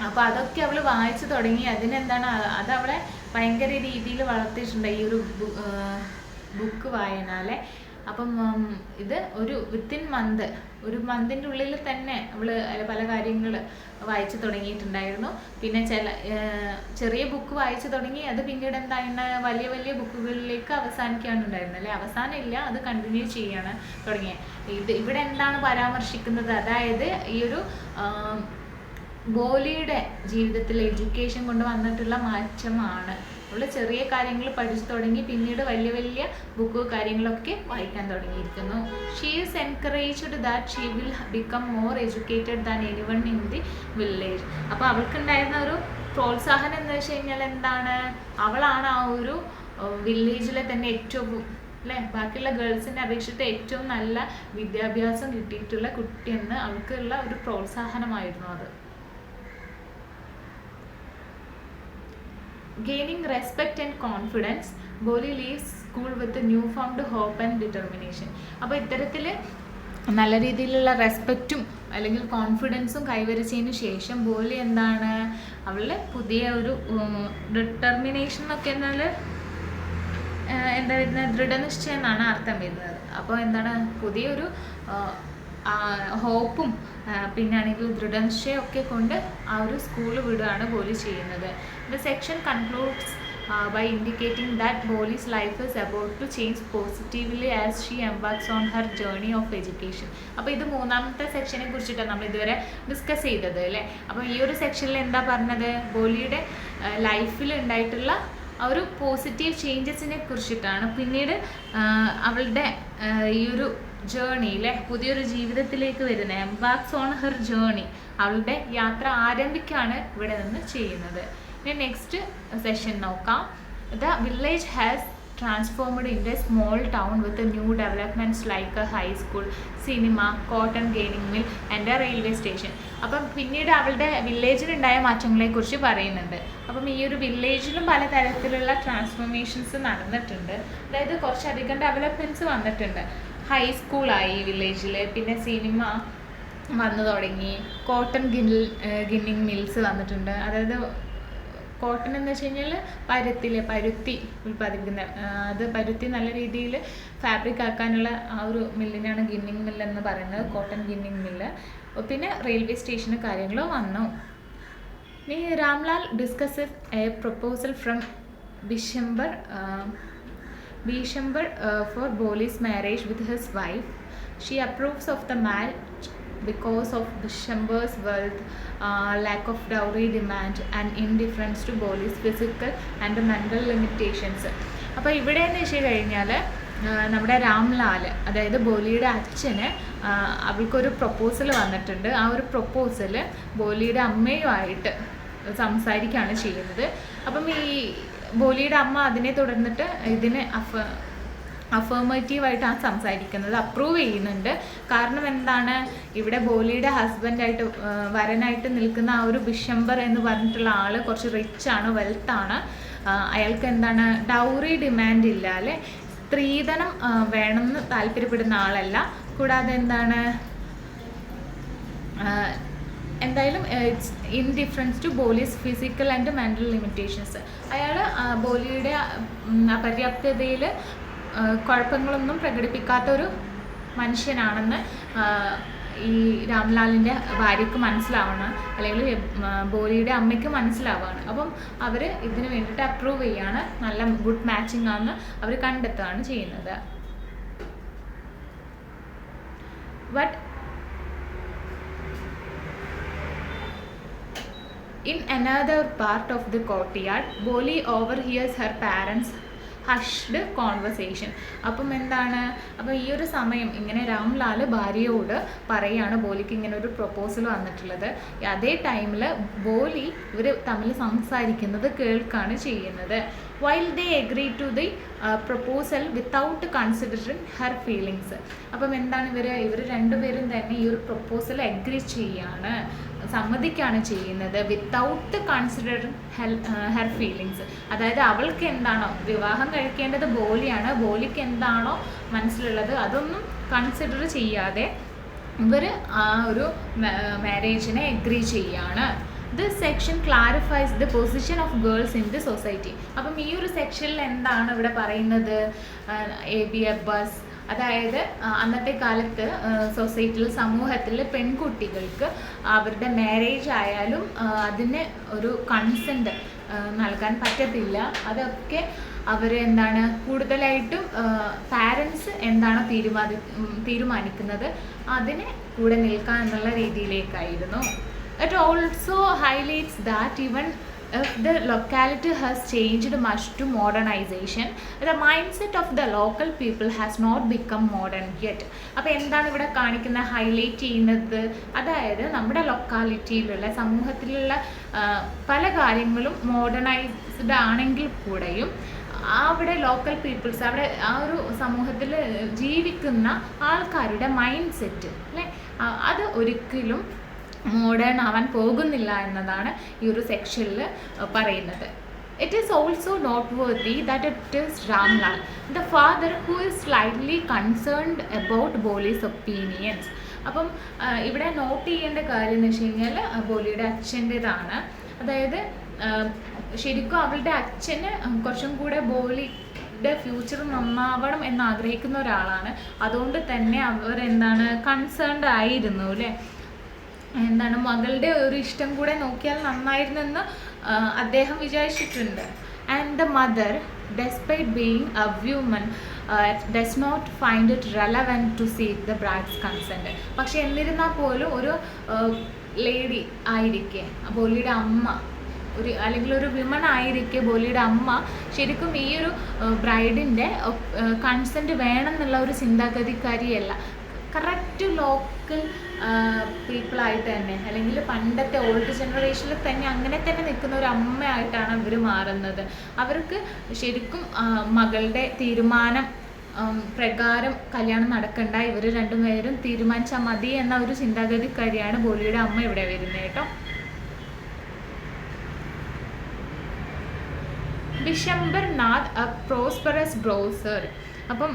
അപ്പോൾ അതൊക്കെ അവൾ വായിച്ചു തുടങ്ങി. അതിനെന്താണ്, അതവളെ ഭയങ്കര രീതിയിൽ വളർത്തിയിട്ടുണ്ട് ഈ ഒരു ബുക്ക് വായനാലെ. അപ്പം ഇത് വിത്തിൻ ഒരു മന്തിൻ്റെ ഉള്ളിൽ തന്നെ അവൾ പല കാര്യങ്ങൾ വായിച്ചു തുടങ്ങിയിട്ടുണ്ടായിരുന്നു. പിന്നെ ചെറിയ ബുക്ക് വായിച്ചു തുടങ്ങി, അത് പിന്നീട് എന്താണ് വലിയ വലിയ ബുക്കുകളിലേക്ക് അവസാനിക്കാനുണ്ടായിരുന്നു അല്ലേ. അവസാനം ഇല്ല, അത് കണ്ടിന്യൂ ചെയ്യാണ് തുടങ്ങിയത്. ഇവിടെ എന്താണ് പരാമർശിക്കുന്നത്, അതായത് ഈ ഒരു ബോലിയുടെ ജീവിതത്തിൽ എഡ്യൂക്കേഷൻ കൊണ്ട് വന്നിട്ടുള്ള മാറ്റമാണ്. അവൾ ചെറിയ കാര്യങ്ങൾ പഠിച്ചു തുടങ്ങി, പിന്നീട് വലിയ വലിയ ബുക്ക് കാര്യങ്ങളൊക്കെ വായിക്കാൻ തുടങ്ങിയിരിക്കുന്നു. She is encouraged that she will become more educated than anyone in the village. അപ്പോൾ അവൾക്കുണ്ടായിരുന്ന ഒരു പ്രോത്സാഹനം എന്ന് വെച്ച് കഴിഞ്ഞാൽ എന്താണ്, അവളാണ് ആ ഒരു വില്ലേജിലെ തന്നെ ഏറ്റവും അല്ലേ, ബാക്കിയുള്ള ഗേൾസിനെ അപേക്ഷിച്ചിട്ട് ഏറ്റവും നല്ല വിദ്യാഭ്യാസം കിട്ടിയിട്ടുള്ള കുട്ടിയെന്ന് അവൾക്കുള്ള ഒരു പ്രോത്സാഹനമായിരുന്നു അത്. Gaining respect and confidence, Boli leaves school with a newfound hope and determination. അപ്പോൾ ഇത്തരത്തിൽ നല്ല രീതിയിലുള്ള റെസ്പെക്റ്റും അല്ലെങ്കിൽ കോൺഫിഡൻസും കൈവരിച്ചതിന് ശേഷം ബോലി എന്താണ്, അവളുടെ പുതിയ ഒരു ഡിറ്റർമിനേഷൻ എന്നൊക്കെ എന്നാൽ എന്താ വരുന്നത്, ദൃഢനിശ്ചയം എന്നാണ് അർത്ഥം വരുന്നത്. അപ്പോൾ എന്താണ്, പുതിയൊരു ഹോപ്പും പിന്നാണെങ്കിൽ ദൃഢനിശ്ചയമൊക്കെ കൊണ്ട് ആ ഒരു സ്കൂൾ വിടുകയാണ് ബോലി ചെയ്യുന്നത്. The section concludes by indicating that Boli's life is about to change positively as she embarks on her journey of education. അപ്പോൾ ഇത് മൂന്നാമത്തെ സെക്ഷനെ കുറിച്ചിട്ടാണ് നമ്മൾ ഇതുവരെ ഡിസ്കസ് ചെയ്തത് അല്ലേ. അപ്പോൾ ഈ ഒരു സെക്ഷനിൽ എന്താ പറഞ്ഞത്, ബോലിയുടെ ലൈഫിൽ ഉണ്ടായിട്ടുള്ള ആ ഒരു പോസിറ്റീവ് ചേഞ്ചസിനെ കുറിച്ചിട്ടാണ്. പിന്നീട് അവളുടെ ഈ ഒരു ജേണിയിലെ പുതിയൊരു ജീവിതത്തിലേക്ക് വരുന്ന എംബാർക്സ് ഓൺ ഹെർ ജേണി, അവളുടെ യാത്ര ആരംഭിക്കുകയാണ് ഇവിടെ നിന്ന് ചെയ്യുന്നത്. ഇനി നെക്സ്റ്റ് സെഷൻ നോക്കാം. The village has transformed into a small town with a new developments like a high school, cinema, cotton gaining mill and a railway station. അപ്പം പിന്നീട് അവളുടെ വില്ലേജിലുണ്ടായ മാറ്റങ്ങളെക്കുറിച്ച് പറയുന്നുണ്ട്. അപ്പം ഈ ഒരു വില്ലേജിലും പലതരത്തിലുള്ള ട്രാൻസ്ഫോർമേഷൻസ് നടന്നിട്ടുണ്ട്. അതായത് കുറച്ചധികം ഡെവലപ്മെൻറ്റ്സ് വന്നിട്ടുണ്ട്. ഹൈസ്കൂളായി വില്ലേജിൽ, പിന്നെ സിനിമ വന്നു തുടങ്ങി, കോട്ടൺ ഗിന്നിങ് മിൽസ് വന്നിട്ടുണ്ട്. അതായത് കോട്ടൺ എന്ന് വെച്ച് കഴിഞ്ഞാൽ പരുത്തി ഉൽപ്പാദിപ്പിക്കുന്ന, അത് പരുത്തി നല്ല രീതിയിൽ ഫാബ്രിക് ആക്കാനുള്ള ആ ഒരു മില്ലിനാണ് ഗിന്നിങ് മില്ല് എന്ന് പറയുന്നത്, കോട്ടൺ ഗിന്നിങ് മില്ല്. പിന്നെ റെയിൽവേ സ്റ്റേഷന് കാര്യങ്ങൾ വന്നു. ഇനി Ramlal discusses A proposal from Bishambar for Boli's marriage with his wife. She approves of the marriage because of Bishamber's wealth, lack of dowry demand and indifference to Boli's physical and mental limitations. അപ്പോൾ ഇവിടെ എന്ന് വെച്ച് കഴിഞ്ഞാൽ നമ്മുടെ രാംലാൽ, അതായത് ബോലിയുടെ അച്ഛന്, അവൾക്കൊരു proposal വന്നിട്ടുണ്ട്. ആ ഒരു പ്രൊപ്പോസൽ ബോലിയുടെ അമ്മയുമായിട്ട് സംസാരിക്കുകയാണ് ചെയ്യുന്നത്. അപ്പം ഈ ബോലിയുടെ അമ്മ അതിനെ തുടർന്നിട്ട് ഇതിന് അഫർമേറ്റീവായിട്ടാണ് സംസാരിക്കുന്നത്, അപ്രൂവ് ചെയ്യുന്നുണ്ട്. കാരണം എന്താണ്, ഇവിടെ ബോലിയുടെ ഹസ്ബൻഡായിട്ട് വരനായിട്ട് നിൽക്കുന്ന ആ ഒരു ബിഷംബർ എന്ന് പറഞ്ഞിട്ടുള്ള ആൾ കുറച്ച് റിച്ചാണ്, വെൽത്താണ്. അയാൾക്ക് എന്താണ്, ഡൗറി ഡിമാൻഡ് ഇല്ല അല്ലേ, സ്ത്രീധനം വേണമെന്ന് താല്പര്യപ്പെടുന്ന ആളല്ല. കൂടാതെ എന്താണ്, എന്തായാലും it's indifference to Boli's physical and mental limitations. അയാൾ ബോലിയുടെ അപര്യാപ്തതയിൽ കുഴപ്പങ്ങളൊന്നും പ്രകടിപ്പിക്കാത്തൊരു മനുഷ്യനാണെന്ന് ഈ രാംലാലിൻ്റെ ഭാര്യയ്ക്ക് മനസ്സിലാവണം, അല്ലെങ്കിൽ ബോലിയുടെ അമ്മയ്ക്ക് മനസ്സിലാവുകയാണ്. അപ്പം അവർ ഇതിന് വേണ്ടിയിട്ട് അപ്രൂവ് ചെയ്യുകയാണ്, നല്ല ഗുഡ് മാച്ചിങ് ആണെന്ന് അവർ കണ്ടെത്തുകയാണ് ചെയ്യുന്നത്. But in another part of the courtyard, Boli overhears her parents' hushed conversation. അപ്പം എന്താണ്, അപ്പോൾ ഈ ഒരു സമയം ഇങ്ങനെ രാംലാൽ ഭാര്യയോട് പറയുകയാണ് ബോലിക്ക് ഇങ്ങനെ ഒരു പ്രൊപ്പോസൽ വന്നിട്ടുള്ളത്. അതേ ടൈമിൽ ബോലി ഇവർ തമ്മിൽ സംസാരിക്കുന്നത് കേൾക്കുകയാണ് ചെയ്യുന്നത്. While they agree to the proposal without considering her feelings. അപ്പം എന്താണ്, ഇവർ രണ്ടുപേരും തന്നെ ഈ ഒരു പ്രൊപ്പോസൽ എഗ്രി ചെയ്യാണ്, സമ്മതിക്കുകയാണ് ചെയ്യുന്നത്, വിത്തൗട്ട് കൺസിഡറിങ് ഹെർ ഫീലിങ്സ്. അതായത് അവൾക്ക് എന്താണോ, വിവാഹം കഴിക്കേണ്ടത് ബോലിയാണ്, ബോലിക്ക് എന്താണോ മനസ്സിലുള്ളത് അതൊന്നും കൺസിഡർ ചെയ്യാതെ ഇവർ ആ ഒരു മാരേജിനെ എഗ്രി ചെയ്യാണ്. This section clarifies the position of girls in the society. അപ്പം ഈ ഒരു സെക്ഷനിൽ എന്താണ് ഇവിടെ പറയുന്നത്, എ.ബി. അബ്ബാസ്, അതായത് അന്നത്തെ കാലത്ത് സൊസൈറ്റിയിൽ, സമൂഹത്തിൽ പെൺകുട്ടികൾക്ക് അവരുടെ മാരേജ് ആയാലും അതിന് ഒരു കൺസെൻറ്റ് നൽകാൻ പറ്റത്തില്ല. അതൊക്കെ എന്താണ്, കൂടുതലായിട്ടും പാരൻസ് എന്താണോ തീരുമാനിക്കുന്നത് അതിന് കൂടെ നിൽക്കാൻ എന്നുള്ള രീതിയിലേക്കായിരുന്നു. It also highlights that even if the locality has changed much to modernization, the mindset of the local people has not become modern yet. അപ്പോൾ എന്താണ് ഇവിടെ കാണിക്കുന്നത്, ഹൈലൈറ്റ് ചെയ്യുന്നത്, അതായത് നമ്മുടെ ലൊക്കാലിറ്റിയിലുള്ള സമൂഹത്തിലുള്ള പല കാര്യങ്ങളും മോഡേണൈസ്ഡ് ആണെങ്കിൽ കൂടെയും അവിടെ ലോക്കൽ പീപ്പിൾസ്, അവിടെ ആ ഒരു സമൂഹത്തിൽ ജീവിക്കുന്ന ആൾക്കാരുടെ മൈൻഡ് സെറ്റ് അല്ലേ, അത് ഒരിക്കലും മോഡേൺ ആവാൻ പോകുന്നില്ല എന്നതാണ് ഈ ഒരു സെക്ഷനിൽ പറയുന്നത്. It is also noteworthy that it is Ramlal the father who is slightly concerned about Boli's opinions. അപ്പം ഇവിടെ നോട്ട് ചെയ്യേണ്ട കാര്യം എന്ന് വെച്ച് കഴിഞ്ഞാൽ ബോലിയുടെ അച്ഛൻ്റെതാണ്. അതായത് ശരിക്കും അവളുടെ അച്ഛന് കുറച്ചും കൂടെ ബോലിയുടെ ഫ്യൂച്ചർ നന്നാവണം എന്നാഗ്രഹിക്കുന്ന ഒരാളാണ്. അതുകൊണ്ട് തന്നെ അവരെന്താണ്, കൺസേൺഡ് ആയിരുന്നു അല്ലേ, എന്താണ്, മകളുടെ ഒരു ഇഷ്ടം കൂടെ നോക്കിയാൽ നന്നായിരുന്നെന്ന് അദ്ദേഹം വിചാരിച്ചിട്ടുണ്ട്. And the mother, despite being a woman, does not find it relevant to seek the bride's consent. പക്ഷെ എന്നിരുന്നാൽ പോലും ഒരു ലേഡി ആയിരിക്കെ, ബോലിയുടെ അമ്മ, അല്ലെങ്കിൽ ഒരു വിമൺ ആയിരിക്കെ ബോലിയുടെ അമ്മ ശരിക്കും ഈ ഒരു ബ്രൈഡിൻ്റെ കൺസെൻറ്റ് വേണം എന്നുള്ള ഒരു ചിന്താഗതിക്കാരിയല്ല. കറക്റ്റ് ലോക്കൽ പീപ്പിളായിട്ട് തന്നെ, അല്ലെങ്കിൽ പണ്ടത്തെ ഓൾഡ് ജനറേഷനിൽ തന്നെ അങ്ങനെ തന്നെ നിൽക്കുന്ന ഒരു അമ്മയായിട്ടാണ് അവർ മാറുന്നത്. അവർക്ക് ശരിക്കും മകളുടെ തീരുമാനം പ്രകാരം കല്യാണം നടക്കണ്ട, ഇവർ രണ്ടുപേരും തീരുമാനിച്ചാൽ മതി എന്ന ഒരു ചിന്താഗതിക്കാരിയാണ് ബോലിയുടെ അമ്മ ഇവിടെ വരുന്നത് കേട്ടോ. Bishambar Nath a prosperous grocer. അപ്പം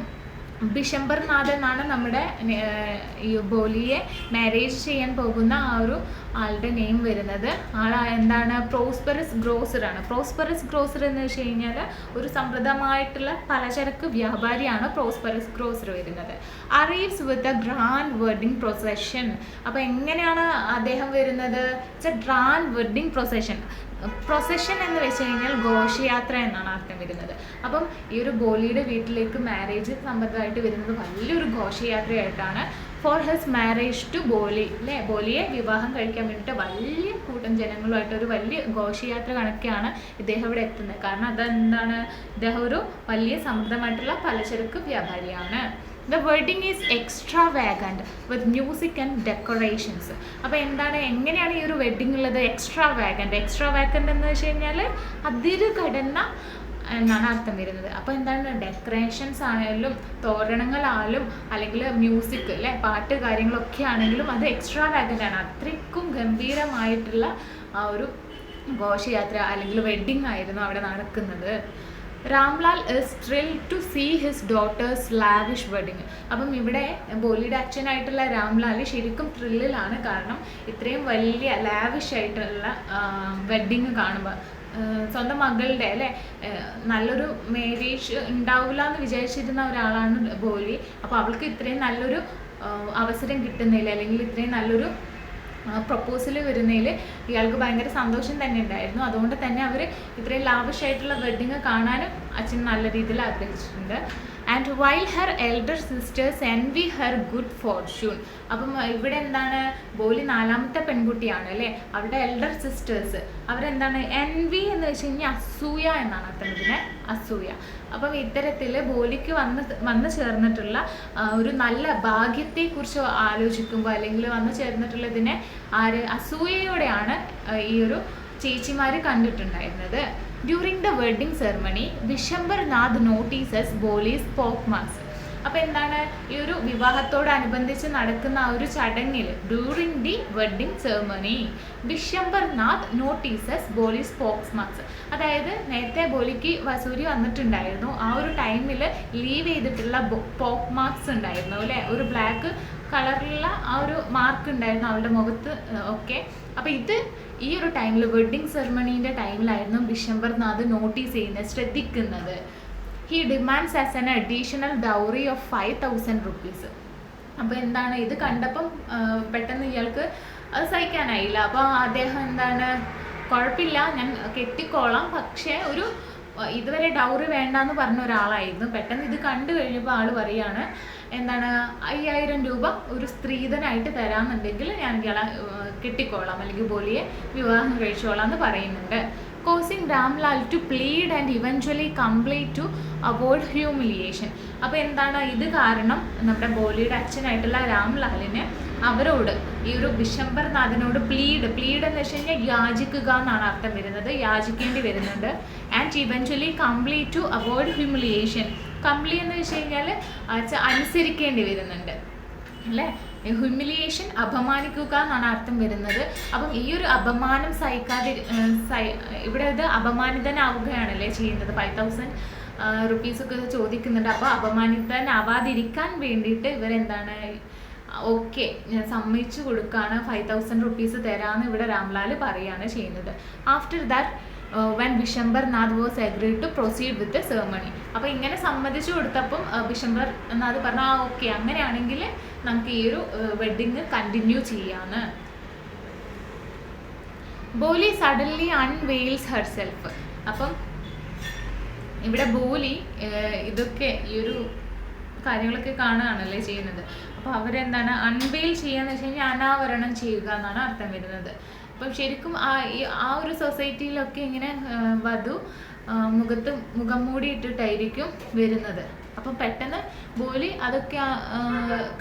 ബിഷംബർ നാഥ് എന്നാണ് നമ്മുടെ ഈ ബോലിയെ മാരേജ് ചെയ്യാൻ പോകുന്ന ആ ഒരു ആളുടെ നെയിം വരുന്നത്. എന്താണ്? പ്രോസ്പെറസ് ഗ്രോസറാണ്. പ്രോസ്പെറസ് ഗ്രോസർ എന്ന് വെച്ച് കഴിഞ്ഞാൽ ഒരു സമൃദ്ധമായിട്ടുള്ള പലചരക്ക് വ്യാപാരിയാണ് പ്രോസ്പെറസ് ഗ്രോസർ വരുന്നത്. Arrives with a grand wedding procession. അപ്പോൾ എങ്ങനെയാണ് അദ്ദേഹം വരുന്നത്? It's A grand wedding procession. Procession എന്ന് വെച്ച് കഴിഞ്ഞാൽ ഘോഷയാത്ര എന്നാണ് അർത്ഥം വരുന്നത്. അപ്പം ഈ ഒരു ബോലിയുടെ വീട്ടിലേക്ക് മാരേജ് സംബന്ധമായിട്ട് വരുന്നത് വലിയൊരു ഘോഷയാത്രയായിട്ടാണ്. ഫോർ ഹിസ് മാരേജ് ടു ബോലി, അല്ലേ? ബോലിയെ വിവാഹം കഴിക്കാൻ വേണ്ടിയിട്ട് വലിയ കൂട്ടം ജനങ്ങളുമായിട്ട് ഒരു വലിയ ഘോഷയാത്ര കണക്കെയാണ് ഇദ്ദേഹം ഇവിടെ എത്തുന്നത്. കാരണം അതെന്താണ്? ഇദ്ദേഹം ഒരു വലിയ സമൃദ്ധമായിട്ടുള്ള പലചരക്ക് വ്യാപാരിയാണ്. The wedding is extravagant with music and decorations. അപ്പോൾ എന്താണ്, എങ്ങനെയാണ് ഈ ഒരു വെഡിങ് ഉള്ളത്? എക്സ്ട്രാവാഗൻറ്റ് എന്ന് വെച്ച് കഴിഞ്ഞാൽ അതിര് കടന്ന എന്നാണ് അർത്ഥം വരുന്നത്. അപ്പോൾ എന്താണ്, ഡെക്കറേഷൻസ് ആണെങ്കിലും തോരണങ്ങളായാലും അല്ലെങ്കിൽ മ്യൂസിക്, അല്ലേ, പാട്ട് കാര്യങ്ങളൊക്കെ ആണെങ്കിലും അത് എക്സ്ട്രാവാഗൻ്റ് ആണ്. അത്രയ്ക്കും ഗംഭീരമായിട്ടുള്ള ആ ഒരു ഘോഷയാത്ര അല്ലെങ്കിൽ വെഡ്ഡിങ് ആയിരുന്നു അവിടെ നടക്കുന്നത്. Ramlal is thrilled to see his daughter's lavish wedding. അപ്പം ഇവിടെ ബോലിയുടെ അച്ഛനായിട്ടുള്ള രാംലാൽ ശരിക്കും ത്രില്ലിലാണ്. കാരണം ഇത്രയും വലിയ ലാവിഷ് ആയിട്ടുള്ള വെഡ്ഡിങ് കാണുമ്പോൾ സ്വന്തം മകളുടെ, അല്ലേ, നല്ലൊരു മാരേജ് ഉണ്ടാവില്ല എന്ന് വിചാരിച്ചിരുന്ന ഒരാളാണ് ബോലി. അപ്പോൾ അവൾക്ക് ഇത്രയും നല്ലൊരു അവസരം കിട്ടുന്നില്ല, അല്ലെങ്കിൽ ഇത്രയും നല്ലൊരു പ്രപ്പോസൽ വരുന്നതിൽ ഇയാൾക്ക് ഭയങ്കര സന്തോഷം തന്നെ ഉണ്ടായിരുന്നു. അതുകൊണ്ട് തന്നെ അവർ ഇത്രയും ലാവിഷായിട്ടുള്ള വെഡ്ഡിങ് കാണാനും അച്ഛൻ നല്ല രീതിയിൽ ആഗ്രഹിച്ചിട്ടുണ്ട്. And while her elder sisters envy her good fortune. അപ്പം ഇവിടെ എന്താണ്, ബോലി നാലാമത്തെ പെൺകുട്ടിയാണ്, അല്ലേ? അവരുടെ എൽഡർ സിസ്റ്റേഴ്സ് അവരെന്താണ്, എൻവി എന്ന് വെച്ച് കഴിഞ്ഞാൽ അസൂയ എന്നാണ് അർത്ഥം ഇതിനെ, അസൂയ. അപ്പം ഇത്തരത്തിൽ ബോലിക്ക് വന്ന് ചേർന്നിട്ടുള്ള ഒരു നല്ല ഭാഗ്യത്തെക്കുറിച്ച് ആലോചിക്കുമ്പോൾ അല്ലെങ്കിൽ വന്നു ചേർന്നിട്ടുള്ളതിനെ അസൂയയോടെയാണ് ഈ ഒരു ചേച്ചിമാർ കണ്ടിട്ടുണ്ടായിരുന്നത്. During the wedding ceremony Bishambar Nath notices Boli's pock marks. അപ്പോൾ എന്താണ്, ഈ ഒരു വിവാഹത്തോടനുബന്ധിച്ച് നടക്കുന്ന ആ ഒരു ചടങ്ങിൽ during the wedding ceremony Bishambar Nath notices Boli's pox marks. അതായത് നേരത്തെ ബോലിക്ക് വസൂരി വന്നിട്ടുണ്ടായിരുന്നു, ആ ഒരു ടൈമിൽ ലീവ് ചെയ്തിട്ടുള്ള പോക്ക് മാർക്സ് ഉണ്ടായിരുന്നു, അല്ലേ? ഒരു ബ്ലാക്ക് കളറിലുള്ള ആ ഒരു മാർക്ക് ഉണ്ടായിരുന്നു അവളുടെ മുഖത്ത് ഒക്കെ. അപ്പോൾ ഇത് ഈ ഒരു ടൈമിൽ വെഡ്ഡിങ് സെറമണീൻ്റെ ടൈമിലായിരുന്നു ബിഷംബർ നാഥ് നോട്ടീസ് ചെയ്യുന്നത്, ശ്രദ്ധിക്കുന്നത്. He demands as an additional dowry of 5,000 rupees. അപ്പോൾ എന്താണ്, ഇത് കണ്ടപ്പം പെട്ടെന്ന് ഇയാൾക്ക് അത് സഹിക്കാനായില്ല. അപ്പോൾ അദ്ദേഹം എന്താണ്, കുഴപ്പമില്ല, ഞാൻ കെട്ടിക്കോളാം, പക്ഷേ ഒരു ഇതുവരെ ഡൗറി വേണ്ടാന്ന് പറഞ്ഞ ഒരാളായിരുന്നു. പെട്ടെന്ന് ഇത് കണ്ടു കഴിഞ്ഞപ്പോൾ ആൾ പറയാണ്, എന്താണ്, 5,000 രൂപ ഒരു സ്ത്രീധനായിട്ട് തരാമെന്നുണ്ടെങ്കിൽ ഞാൻ ഇയാളെ കെട്ടിക്കോളാം, അല്ലെങ്കിൽ ബോലിയെ വിവാഹം കഴിച്ചോളാം എന്ന് പറയുന്നുണ്ട്. Causing Ramlal to plead and eventually complete to avoid humiliation. അപ്പോൾ എന്താണ്, ഇത് കാരണം നമ്മുടെ ബോലിയുടെ അച്ഛനായിട്ടുള്ള രാംലാലിന് അവരോട്, ഈ ഒരു ബിഷംബർ നാഥിനോട് പ്ലീഡ് എന്ന് വെച്ച് കഴിഞ്ഞാൽ യാചിക്കുക എന്നാണ് അർത്ഥം വരുന്നത്, യാചിക്കേണ്ടി വരുന്നുണ്ട്. And eventually complete to avoid humiliation. Comply എന്ന് വെച്ച് കഴിഞ്ഞാൽ അനുസരിക്കേണ്ടി വരുന്നുണ്ട്, അല്ലേ? ഹ്യൂമിലിയേഷൻ അപമാനിക്കുക എന്നാണ് അർത്ഥം വരുന്നത്. അപ്പം ഈ ഒരു അപമാനം സഹിക്കാതെ ഇവിടെ ഇത് അപമാനിതനാവുകയാണല്ലേ ചെയ്യുന്നത്. 5,000 rupees ഒക്കെ ചോദിക്കുന്നുണ്ട്. അപ്പോൾ അപമാനിതനാവാതിരിക്കാൻ വേണ്ടിയിട്ട് ഇവരെന്താണ്, ഓക്കെ ഞാൻ സമ്മതിച്ചു കൊടുക്കുകയാണ്, 5,000 rupees തരാമെന്ന് ഇവിടെ രാംലാൽ പറയുകയാണ് ചെയ്യുന്നത്. After that when Bishambar Nath was agreed to proceed with the ceremony. അപ്പോൾ ഇങ്ങനെ സമ്മതിച്ചു കൊടുത്തപ്പം ബിഷംബർ നാഥ് പറഞ്ഞു, ഓക്കെ അങ്ങനെയാണെങ്കിൽ നമുക്ക് ഈ ഒരു വെഡ്ഡിങ് കണ്ടിന്യൂ ചെയ്യാന്ന്. ബോലി സഡൻലി അൺവെയിൽസ് ഹെർസെൽഫ്. അപ്പം ഇവിടെ ബോലി ഇതൊക്കെ ഈ ഒരു കാര്യങ്ങളൊക്കെ കാണുകയാണല്ലേ ചെയ്യുന്നത്. അപ്പോൾ അവരെന്താണ്, അൺവെയിൽ ചെയ്യാന്ന് വെച്ച് കഴിഞ്ഞാൽ അനാവരണം ചെയ്യുക എന്നാണ് അർത്ഥം വരുന്നത്. അപ്പം ശരിക്കും ആ ഒരു സൊസൈറ്റിയിലൊക്കെ ഇങ്ങനെ വധു മുഖം മൂടിയിട്ടിട്ടായിരിക്കും വരുന്നത്. അപ്പം പെട്ടെന്ന് ബോലി അതൊക്കെ